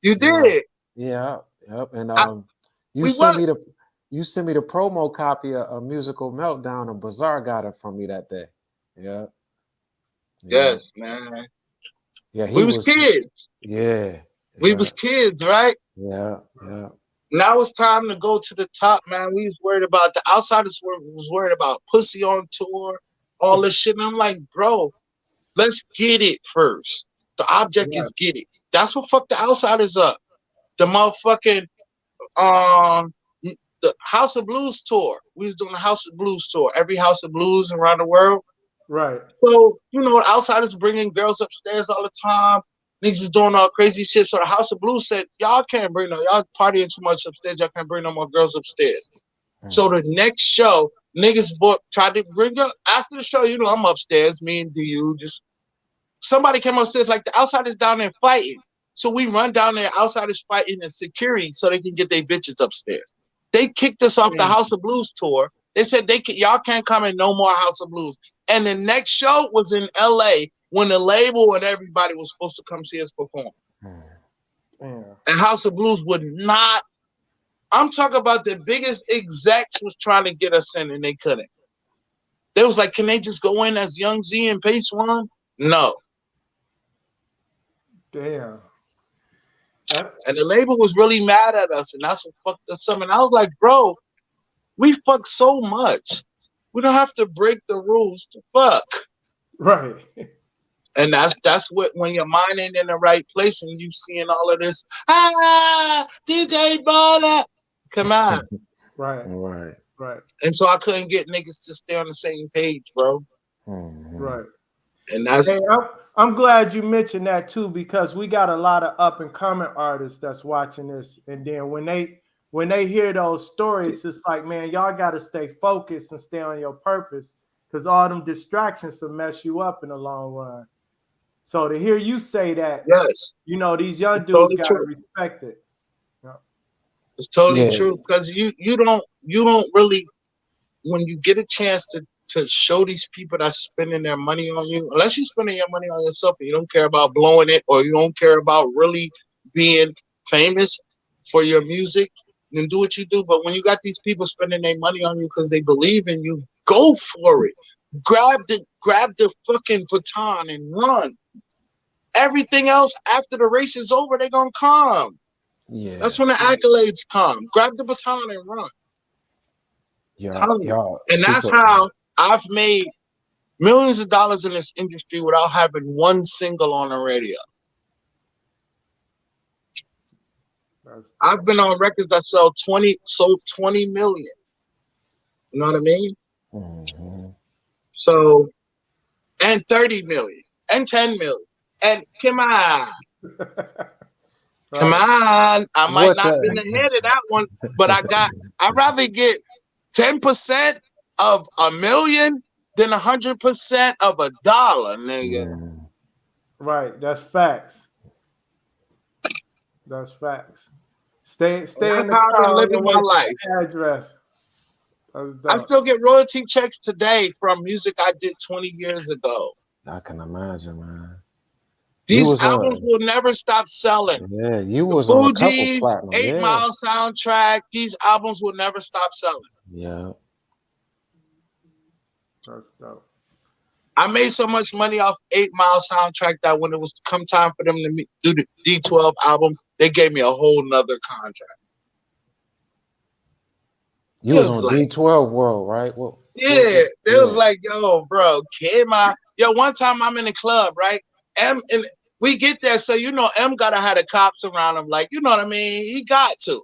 You You know, did. yeah, yep. And you We sent what? me the promo copy of a musical meltdown, and Bazaar got it from me that day. Yeah, yeah, Yes, man. yeah. We He was was, kids. yeah, We yeah, was kids, right? yeah, yeah. Now it's time to go to the top, man. We was worried about the outsiders was worried about pussy on tour, all this shit. And I'm like, bro, let's get it first. The object Right. is get it. That's what fucked the outsiders up. The motherfucking um the House of Blues tour. We was doing the House of Blues tour. Every House of Blues around the world. Right. So, the outsiders bringing girls upstairs all the time. Niggas is doing all crazy shit. So the House of Blues said, y'all can't bring y'all partying too much upstairs. Y'all can't bring no more girls upstairs. So the next show, niggas tried to bring up after the show, I'm upstairs, me and DU, just somebody came upstairs, like the outsiders down there fighting. So we run down there, outsiders fighting and security so they can get their bitches upstairs. They kicked us off the Damn. House of Blues tour. They said y'all can't come in no more House of Blues. And the next show was in LA when the label and everybody was supposed to come see us perform. Damn. And House of Blues would not. I'm talking about the biggest execs was trying to get us in and they couldn't. They was like, can they just go in as Young Z and Pace One? No. Damn. And the label was really mad at us, and that's what fucked us up. And I was like, bro, we fuck so much. We don't have to break the rules to fuck. Right. And that's what when your mind ain't in the right place and you seeing all of this, DJ Baller. Come on. Right. Right. Right. And so I couldn't get niggas to stay on the same page, bro. Right. And that's Hey, I'm glad you mentioned that too, because we got a lot of up and coming artists that's watching this, and then when they hear those stories, it's like, man, y'all got to stay focused and stay on your purpose, because all them distractions will mess you up in the long run. So to hear you say that, yes. these young It's dudes totally got to true. respect it. It's totally Yeah. true because you don't really, when you get a chance to show these people that's spending their money on you, unless you're spending your money on yourself and you don't care about blowing it or you don't care about really being famous for your music, then do what you do. But when you got these people spending their money on you because they believe in you, go for it. Grab the fucking baton and run. Everything else after the race is over, they're gonna come. Yeah. That's when the accolades come. Grab the baton and run. Y'all And that's super. how I've made millions of dollars in this industry without having one single on the radio. I've been on records that sold 20 million. You know what I mean? Mm-hmm. So, and 30 million and 10 million. And come on. Come Right. on. I might What not been the? ahead of that one, but I'd rather get 10% of a million than 100% of a dollar, nigga. Mm. Right. That's facts. That's facts. And Stay in that's the how I've been car on living your way my to life. the address. That's I dope. still get royalty checks today from music I did 20 years ago. I can imagine, man. You These was albums on, will never stop selling. yeah, you The was on a couple Fugees, platinum, 8 yeah, Mile soundtrack, these albums will never stop selling. yeah. That's dope. I made so much money off 8 Mile soundtrack that when it was come time for them to do the D12 album, they gave me a whole nother contract. You It was was on like, D12 World, right? yeah, they was Yeah. like, yo, bro, came out. Yo, one time I'm in the club, right? And we get there, so you know, M gotta have the cops around him, like, you know what I mean? He got to.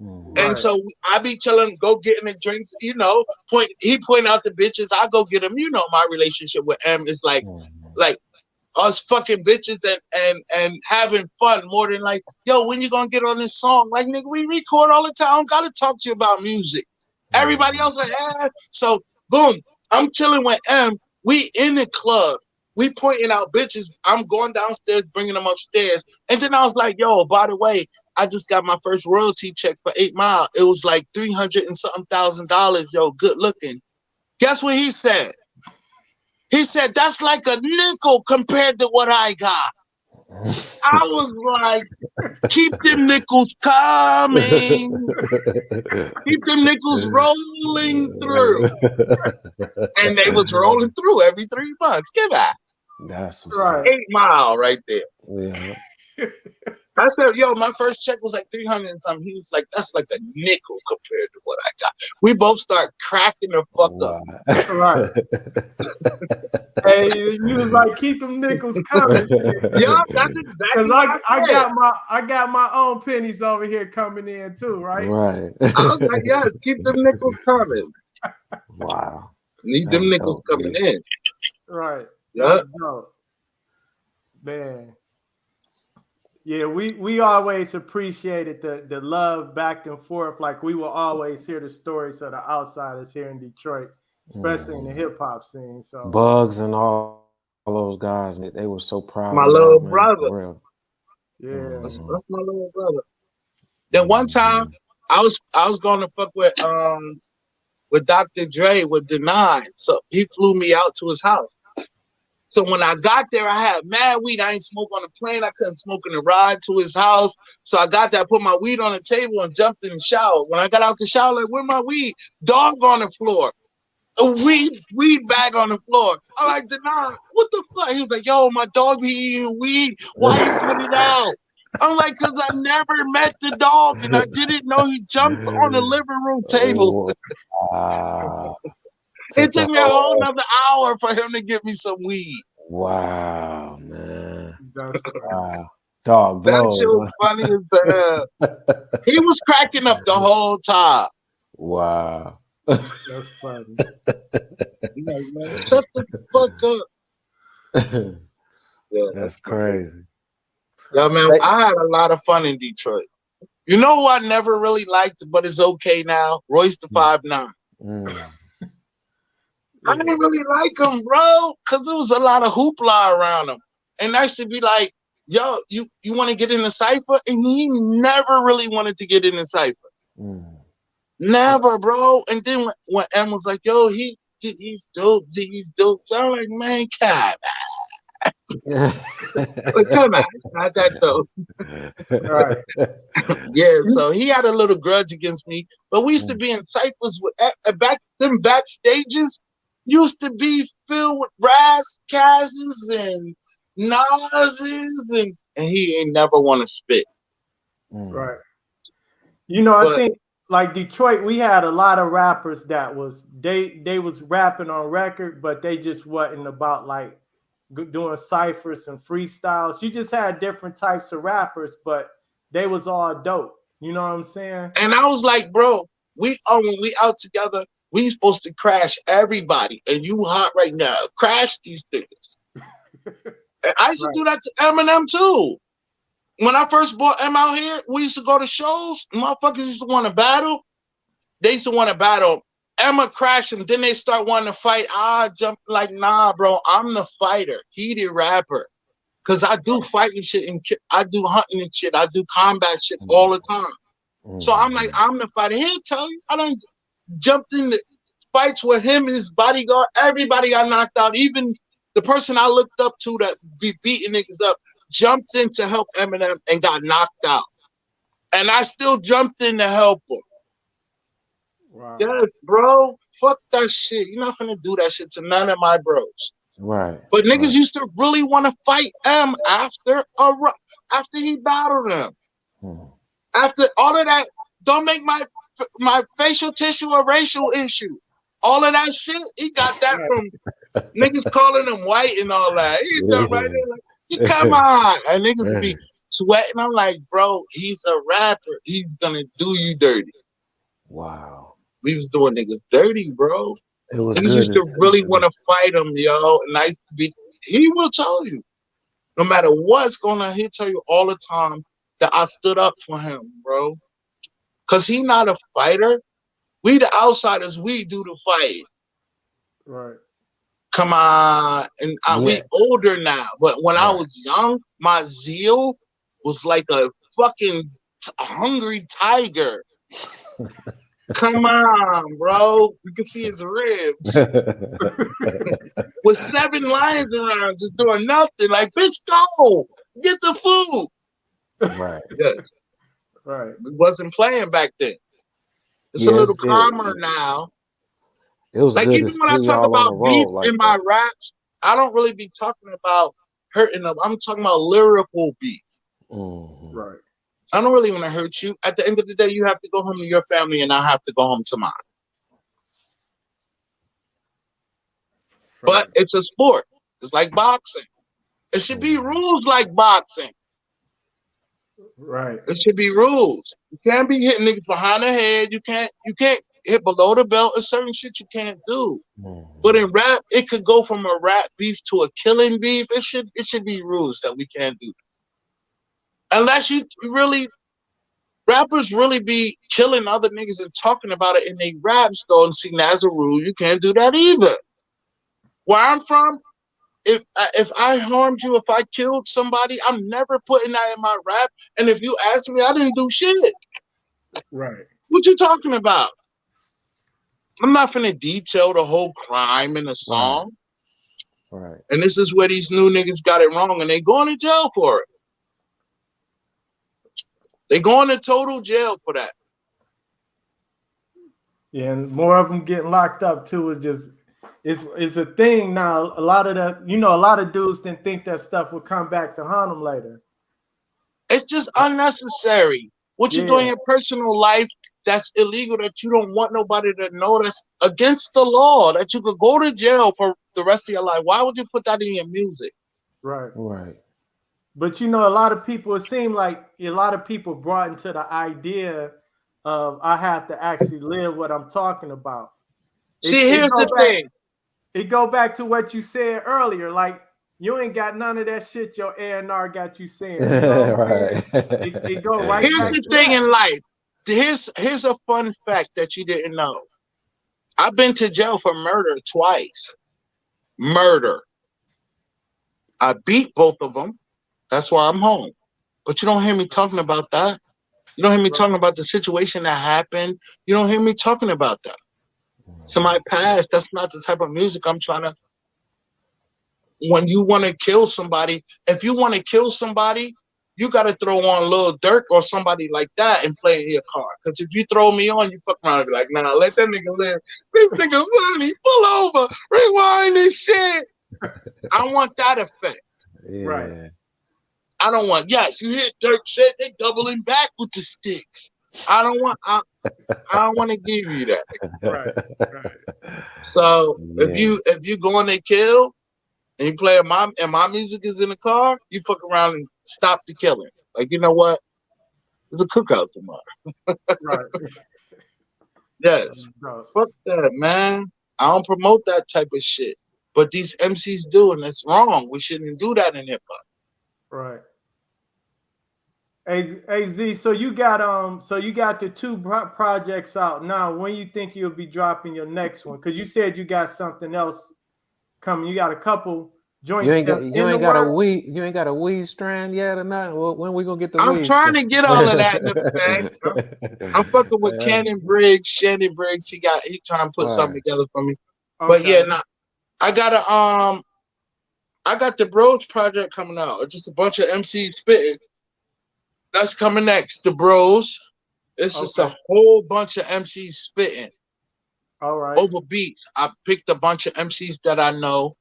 Mhm. And Right. so I be telling him, go get him the drinks, you know. He point out the bitches, I go get him. You know, my relationship with M is Mhm. like us fucking bitches and having fun more than like, yo, when you gonna get on this song? Like, nigga, we record all the time. I don't gotta talk to you about music. Everybody Mhm. else like, So boom, I'm chilling with M. We in the club. We pointing out bitches. I'm going downstairs, bringing them upstairs. And then I was like, yo, by the way, I just got my first royalty check for 8 Mile. It was like 300 and something $1,000. Yo, good looking. Guess what he said? He said, that's like a nickel compared to what I got. I was like, keep them nickels coming. Keep them nickels rolling through. And they was rolling through every 3 months. Give that. That's what's Right. up. 8 Mile right there. Yeah. I said, yo, my first check was like 300 and something. He was like, that's like a nickel compared to what I got. We both start cracking the fuck up. Wow. Right. Hey, you was like, keep them nickels coming. Yeah, that's Cause exactly what I I said. got my own pennies over here coming in too, right? Right. I was like, yes, keep them nickels coming. Wow. Need them That's nickels dope, coming G. in. Right. Yeah. That's dope. Man. Yeah, we always appreciated the love back and forth. Like we will always hear the stories of the outsiders here in Detroit, especially in the Mhm. hip hop scene. So Bugs and all those guys, man, they were so proud My of little y'all, man, brother. for real. yeah. Mhm. That's my little brother. Then one time Mhm. I was going to fuck with Dr. Dre with Denied. So he flew me out to his house. So when I got there, I had mad weed. I ain't smoke on the plane. I couldn't smoke in the ride to his house. So I got there, put my weed on the table and jumped in the shower. When I got out the shower, like, where my weed? Dog on the floor. A weed bag on the floor. I like, Denied, what the fuck? He was like, yo, my dog be eating weed. Why you put it out? I'm like, because I never met the dog and I didn't know he jumped on the living room table. Oh, wow. It Took the took me a whole whole, nother hour for him to give me some weed. wow, man. That's funny. Wow. Dog That shit blows. was funny as hell. He was cracking up the whole time. Wow. That's funny. He's like, man, shut the fuck up. Yeah, That's that's my nigga. crazy. Yeah, man, Say, I had a lot of fun in Detroit. You know who I never really liked, but it's okay now? Royce the 5'9". mm, I didn't really like him, bro, because there was a lot of hoopla around him. And I used to be like, yo, you want to get in the cipher? And he never really wanted to get in the cipher. mm. Never, bro. And then when M was like, yo, he's dope, he's dope. So I'm like, man, God, like, come on, it's not that dope. Right. Yeah, so he had a little grudge against me, but we used to be in ciphers with backstages used to be filled with Ras Casses and Nas's and he ain't never want to spit. Right. You know, I But think like Detroit, we had a lot of rappers that was they was rapping on record, but they just wasn't about like doing ciphers and freestyles. You just had different types of rappers, but they was all dope. You know what I'm saying? and I was like, bro, when we out together, we supposed to crash everybody, and you hot right now. Crash these niggas. And I used to Right. do that to Eminem too. When I first brought M out here, we used to go to shows. Motherfuckers used to want to battle. They used to want to battle. Emma crashed him. Then they start wanting to fight. I jump like, nah, bro. I'm the fighter. He the rapper. Cause I do fighting shit and I do hunting and shit. I do combat shit all the time. So I'm like, I'm the fighter. He'll tell you. I done jumped in the fights with him and his bodyguard. Everybody got knocked out. Even the person I looked up to that be beating niggas up jumped in to help Eminem and got knocked out. And I still jumped in to help him. Wow. Yes, bro. Fuck that shit. You're not finna do that shit to none of my bros. Right. But niggas Right. used to really want to fight M after he battled him. Mm. After all of that, don't make my facial tissue a racial issue. All of that shit, he got that from niggas calling him white and all that. He jumped right in like, come on. And niggas would be sweating. I'm like, bro, he's a rapper. He's gonna do you dirty. Wow. We was doing niggas dirty, bro. It was Niggas good used to to see. really want to fight him, yo. And I used to be, he will tell you. No matter what's going on, he'll tell you all the time that I stood up for him, bro. Cause he not a fighter. We the outsiders, we do the fight. Right. Come on. And we Yeah. older now. But when I Right. was young, my zeal was like a fucking hungry tiger. Come on, bro. You can see his ribs. With 7 lions around just doing nothing. Like, bitch, go. Get the food. Right. Yes. Right. We wasn't playing back then. It's a Yeah, little calmer now. it was Like, good to even when I see talk y'all on the about beef road like in my that. raps, I don't really be talking about hurting them. I'm talking about lyrical beef. Mhm. Right. I don't really want to hurt you. At the end of the day, you have to go home to your family, and I have to go home to mine. Right. But it's a sport. It's like boxing. It should be rules like boxing. Right. It should be rules. You can't be hitting niggas behind the head. You can't hit below the belt. There's certain shit you can't do. But in rap, it could go from a rap beef to a killing beef. It should be rules that we can't do that. Unless you really rappers really be killing other niggas and talking about it in their raps though, and seeing as a rule, you can't do that either. Where I'm from, if I harmed you, if I killed somebody, I'm never putting that in my rap. And if you ask me, I didn't do shit. Right. What you talking about? I'm not finna detail the whole crime in a song. Right. And this is where these new niggas got it wrong, and they going to jail for it. They going to total jail for that. Yeah, and more of them getting locked up too is just it's a thing now. A lot of that, a lot of dudes didn't think that stuff would come back to haunt them later. It's just unnecessary. What you do in Yeah. your personal life that's illegal, that you don't want nobody to know, that's against the law, that you could go to jail for the rest of your life. Why would you put that in your music? Right. Right. But a lot of people, it seemed like a lot of people brought into the idea of I have to actually live what I'm talking about. See, here's the thing. It go back to what you said earlier. Like, you ain't got none of that shit your A&R got you saying. You know what I'm saying? It go right Here's back the to thing that. in life. Here's a fun fact that you didn't know. I've been to jail for murder twice. Murder. I beat both of them. That's why I'm home. But you don't hear me talking about that. You don't hear me talking about the situation that happened. You don't hear me talking about that. So my past, that's not the type of music I'm trying to. When you want to kill somebody, if you want to kill somebody, you got to throw on Lil Durk or somebody like that and play in your car. Because if you throw me on, you fuck around and be like, nah, let that nigga live. This nigga funny, pull over, rewind this shit. I want that effect. Yeah. Right. I don't want, yes, you hit Durk shit, they doubling back with the sticks. I don't want to give you that. Right. Right. So Yeah. if you go in and kill and you play and my music is in the car, you fuck around and stop the killing. Like, you know what? There's a cookout tomorrow. Right. Yes. Fuck that, man. I don't promote that type of shit. but these MCs do, and it's wrong. We shouldn't do that in hip hop. Right. Hey Z, so you got the two projects out now. When you think you'll be dropping your next one? Because you said you got something else coming. You got a couple joints in the works. You ain't got a weed strand yet or nothing. Well, when we gonna get the I'm weed trying strand? to get all of that in the bag. I'm fucking with Shannon Briggs. He trying to put something together for me. Okay. But yeah, nah, I got the Bros project coming out. It's just a bunch of MCs spitting. That's coming next. The Bros. It's just a whole bunch of MCs spitting. All right. Over beats. I picked a bunch of MCs that I know.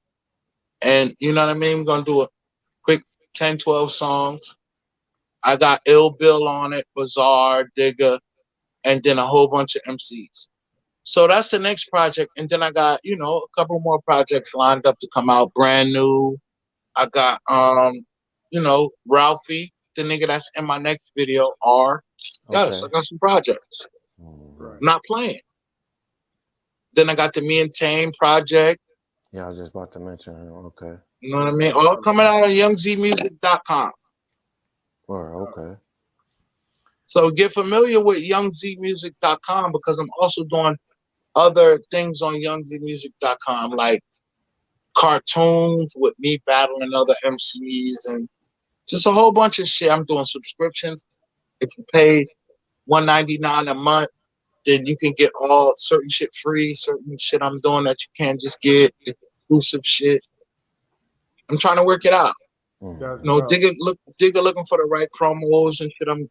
And you know what I mean? I'm going to do a quick 10, 12 songs. I got Ill Bill on it, Bizarre, Digger, and then a whole bunch of MCs. So that's the next project. And then I got, a couple more projects lined up to come out brand new. I got, Ralphie, the nigga that's in my next video, R. Yes, I got some projects. Right. Not playing. Then I got the Me and Tame project. Yeah, I was just about to mention. Okay. You know what I mean? All coming out on youngzmusic.com. Okay. So get familiar with youngzmusic.com because I'm also doing other things on youngzmusic.com, like cartoons with me battling other MCs and just a whole bunch of shit. I'm doing subscriptions. If you pay $1.99 a month, then you can get all certain shit free, certain shit I'm doing that you can't just get, exclusive shit. I'm trying to work it out. Digger looking for the right promos and shit I'm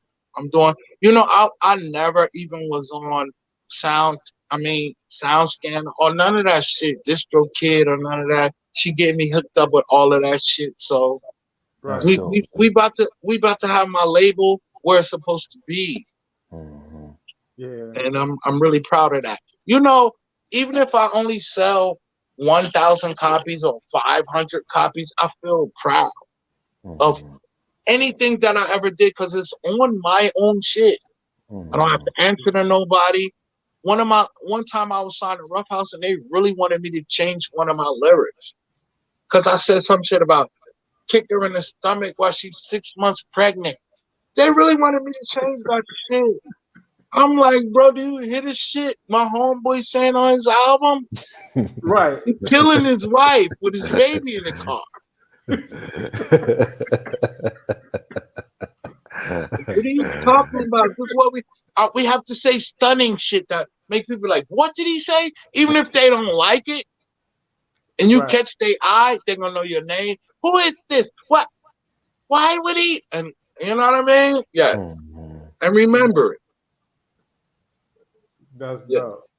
doing. I never even was on SoundScan or none of that shit. DistroKid or none of that. She get me hooked up with all of that shit. So we about to have my label where it's supposed to be. Mm-hmm. Yeah. And I'm really proud of that. Even if I only sell 1,000 copies or 500 copies, I feel proud of anything that I ever did because it's on my own shit. I don't have to answer to nobody. One time I was signed to Rough House and they really wanted me to change one of my lyrics because I said some shit about kick her in the stomach while she's 6 months pregnant. They really wanted me to change that shit. I'm like, bro, do you hear this shit my homeboy saying on his album? Right. He's killing his wife with his baby in the car. What are you talking about? This is what we have to say stunning shit that make people like, what did he say? Even if they don't like it, and you catch their eye, they're gonna know your name. Who is this? What? Why would he? And you know what I mean? Yes. And remember it. That's dope.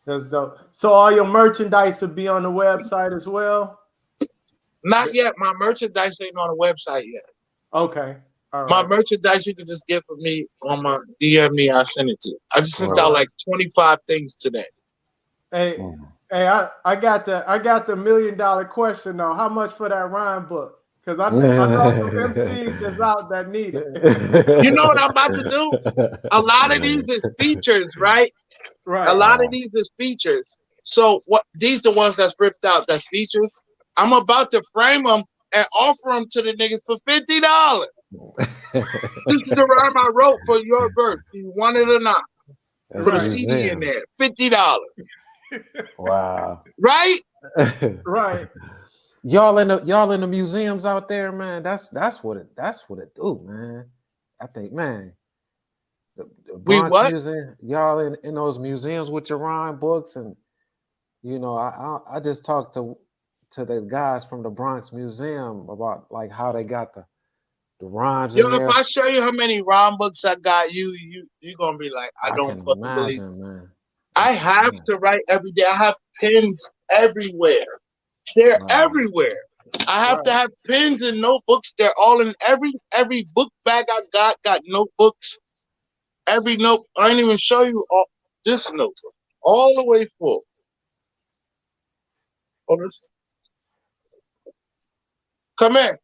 That's dope. So all your merchandise will be on the website as well? Not yet. My merchandise ain't on the website yet. Okay. All right. My merchandise you can just get from me on my DM me. I send it to you. I just sent out like 25 things today. Hey, I got the $1 million question though. How much for that rhyme book? Because I know some MCs that's out that need it. You know what I'm about to do? A lot of these is features, right? Right. A lot of these is features. So what? These the ones that's ripped out. That's features. I'm about to frame them and offer them to the niggas for $50. This is the rhyme I wrote for your verse. You want it or not? That's Put a CD in there. $50. Wow. Right? Right. Y'all in the museums out there, man. That's what it do, man. I think, man. The Bronx Museum, y'all in those museums with your rhyme books, and I just talked to the guys from the Bronx Museum about like how they got the rhymes in there. If I show you how many rhyme books I got, you're gonna be like, I don't fucking believe, man. I have to write every day. I have pens everywhere. They're everywhere. I have to have pens and notebooks. They're all in every book bag I got notebooks. Every note, I didn't even show you all this notebook. All the way full. Come in.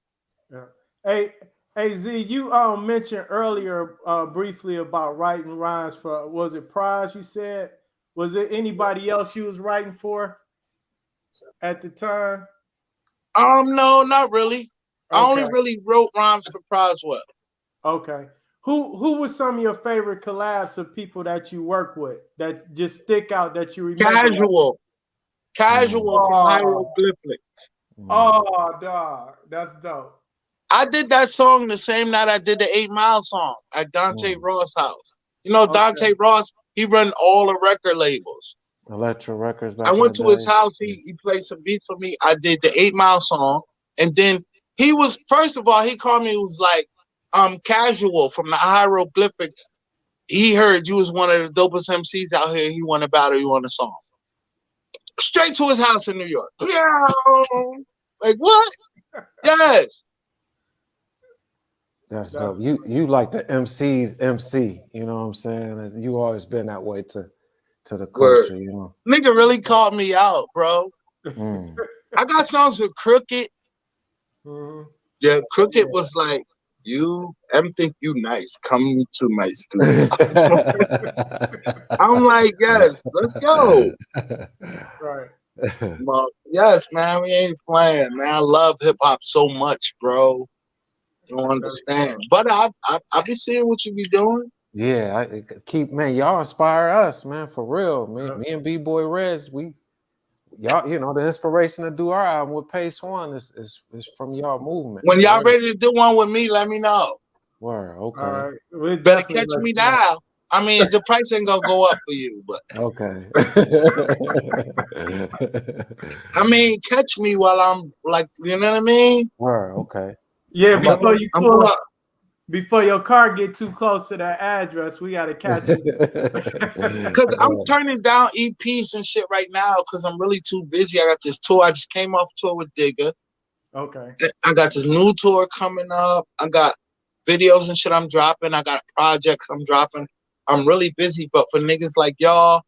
Yeah. Hey Z, you mentioned earlier briefly about writing rhymes for, was it Prize you said? Was it anybody else you was writing for? at the time? No, not really. I Okay. only really wrote rhymes for Proswell. Okay. Who was some of your favorite collabs of people that you work with that just stick out that you remember? Casual from Oh, Hieroglyphic. oh, dog, that's dope. I did that song the same night I did the 8 Mile song at Dante Ross' house. You know, Dante Okay. Ross, he run all the record labels. Electro Records I back in the went to his day. house, he played some beats for me. I did the 8 Mile song. And then he was, first of all, he called me, he was like, Casual from the Hieroglyphics. He heard you was one of the dopest MCs out here. He want to battle you on the song. Straight to his house in New York. Yeah. Like, what? Yes. That's dope. You like the MC's MC, you know what I'm saying? You always been that way to the Word. culture, you know. Nigga really called me out, bro. Mm. I got songs with Crooked. Mhm. Yeah, Crooked was like, think you nice. Come to my studio. I'm like, yes, let's go. Right. Well, yes, man, we ain't playing, man. I love hip hop so much, bro. You don't understand. But I be seeing what you be doing. Yeah, man, y'all inspire us, man, for real. Me and B-Boy Rez, y'all, you know, the inspiration to do our album with Pace One is from y'all movement. When y'all ready to do one with me, let me know. Word, okay. All right. We'll Better definitely catch let me you know. now. I mean, the price ain't gonna go up for you, but Okay. I mean, catch me while I'm like, you know what I mean? Word, okay. Yeah, I'm going. before your car get too close to that address, we gotta catch you. Because I'm turning down EPs and shit right now because I'm really too busy. I got this tour. I just came off tour with Digger. Okay. I got this new tour coming up. I got videos and shit I'm dropping. I got projects I'm dropping. I'm really busy, but for niggas like y'all,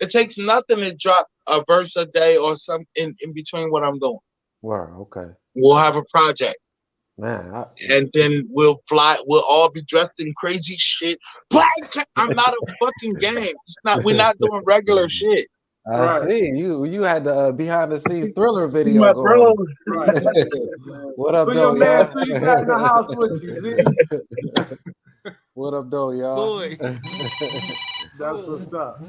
it takes nothing to drop a verse a day or something in between what I'm doing. Word, okay. We'll have a project. Man, And then we'll fly. We'll all be dressed in crazy shit. I'm not a fucking game. It's not. We're not doing regular shit. I see you had the behind the scenes Thriller video My going. bro. Right. What up, Who though, your man? y'all? Who you got in the house with you, Z? What up, though, y'all? Boy. That's what's up.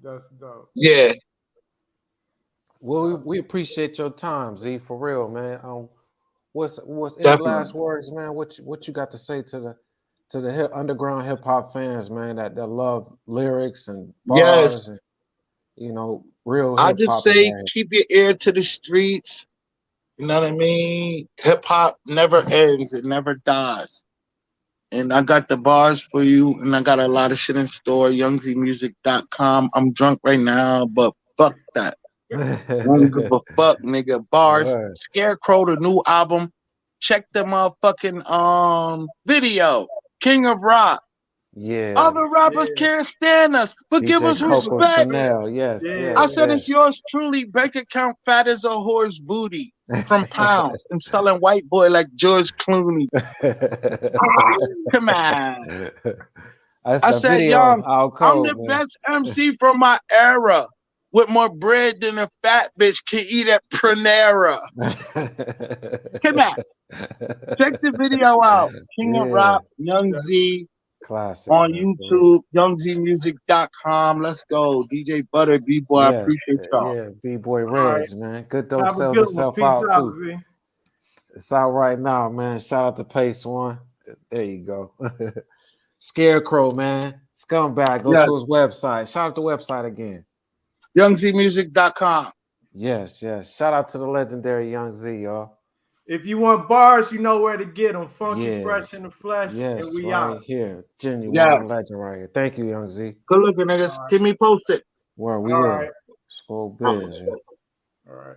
That's dope. Yeah. Well, we appreciate your time, Z, for real, man. What's any Definitely. last words, man? What you got to say to the underground hip hop fans, man, that love lyrics and bars Yes. and, you know, real I hip just hop. say keep your ear to the streets. You know what I mean? Hip hop never ends. It never dies. And I got the bars for you, and I got a lot of shit in store. YoungZeemusic.com. I'm drunk right now, but fuck that. I don't give a fuck, nigga. Bars. Word. Scarecrow, the new album. Check the motherfucking video. King of Rock. Yeah. Other rappers can't stand us, but give DJ us Coco respect. Chanel, yes, Yeah. I said it's yours truly. Bank account fat as a horse booty from pounds and selling white boy like George Clooney. Come on. That's I the said, video Young, out I'm cold, the man. best MC from my era. With more bread than a fat bitch can eat at Panera. Come on. Check the video out. King of Rock, Young Zee. Classic. On Man. YouTube, YoungZeemusic.com. Let's go. DJ Butter, B-Boy, I appreciate y'all. Yeah, B-Boy right. Reds, man. Good dope Have a sells good one. itself Peace out, out, too. Z. It's out right now, man. Shout out to Pace One. There you go. Scarecrow, man. Scumbag. Go to his website. Shout out the website again. YoungZeemusic.com. Yes. Shout out to the legendary Young Z, y'all. If you want bars, you know where to get them. Funky, fresh in the flesh, and we right out. here. Genuine legend right here. Thank you, Young Z. Good looking, niggas. Keep me posted. Where we All will. right. Scroll biz. All right.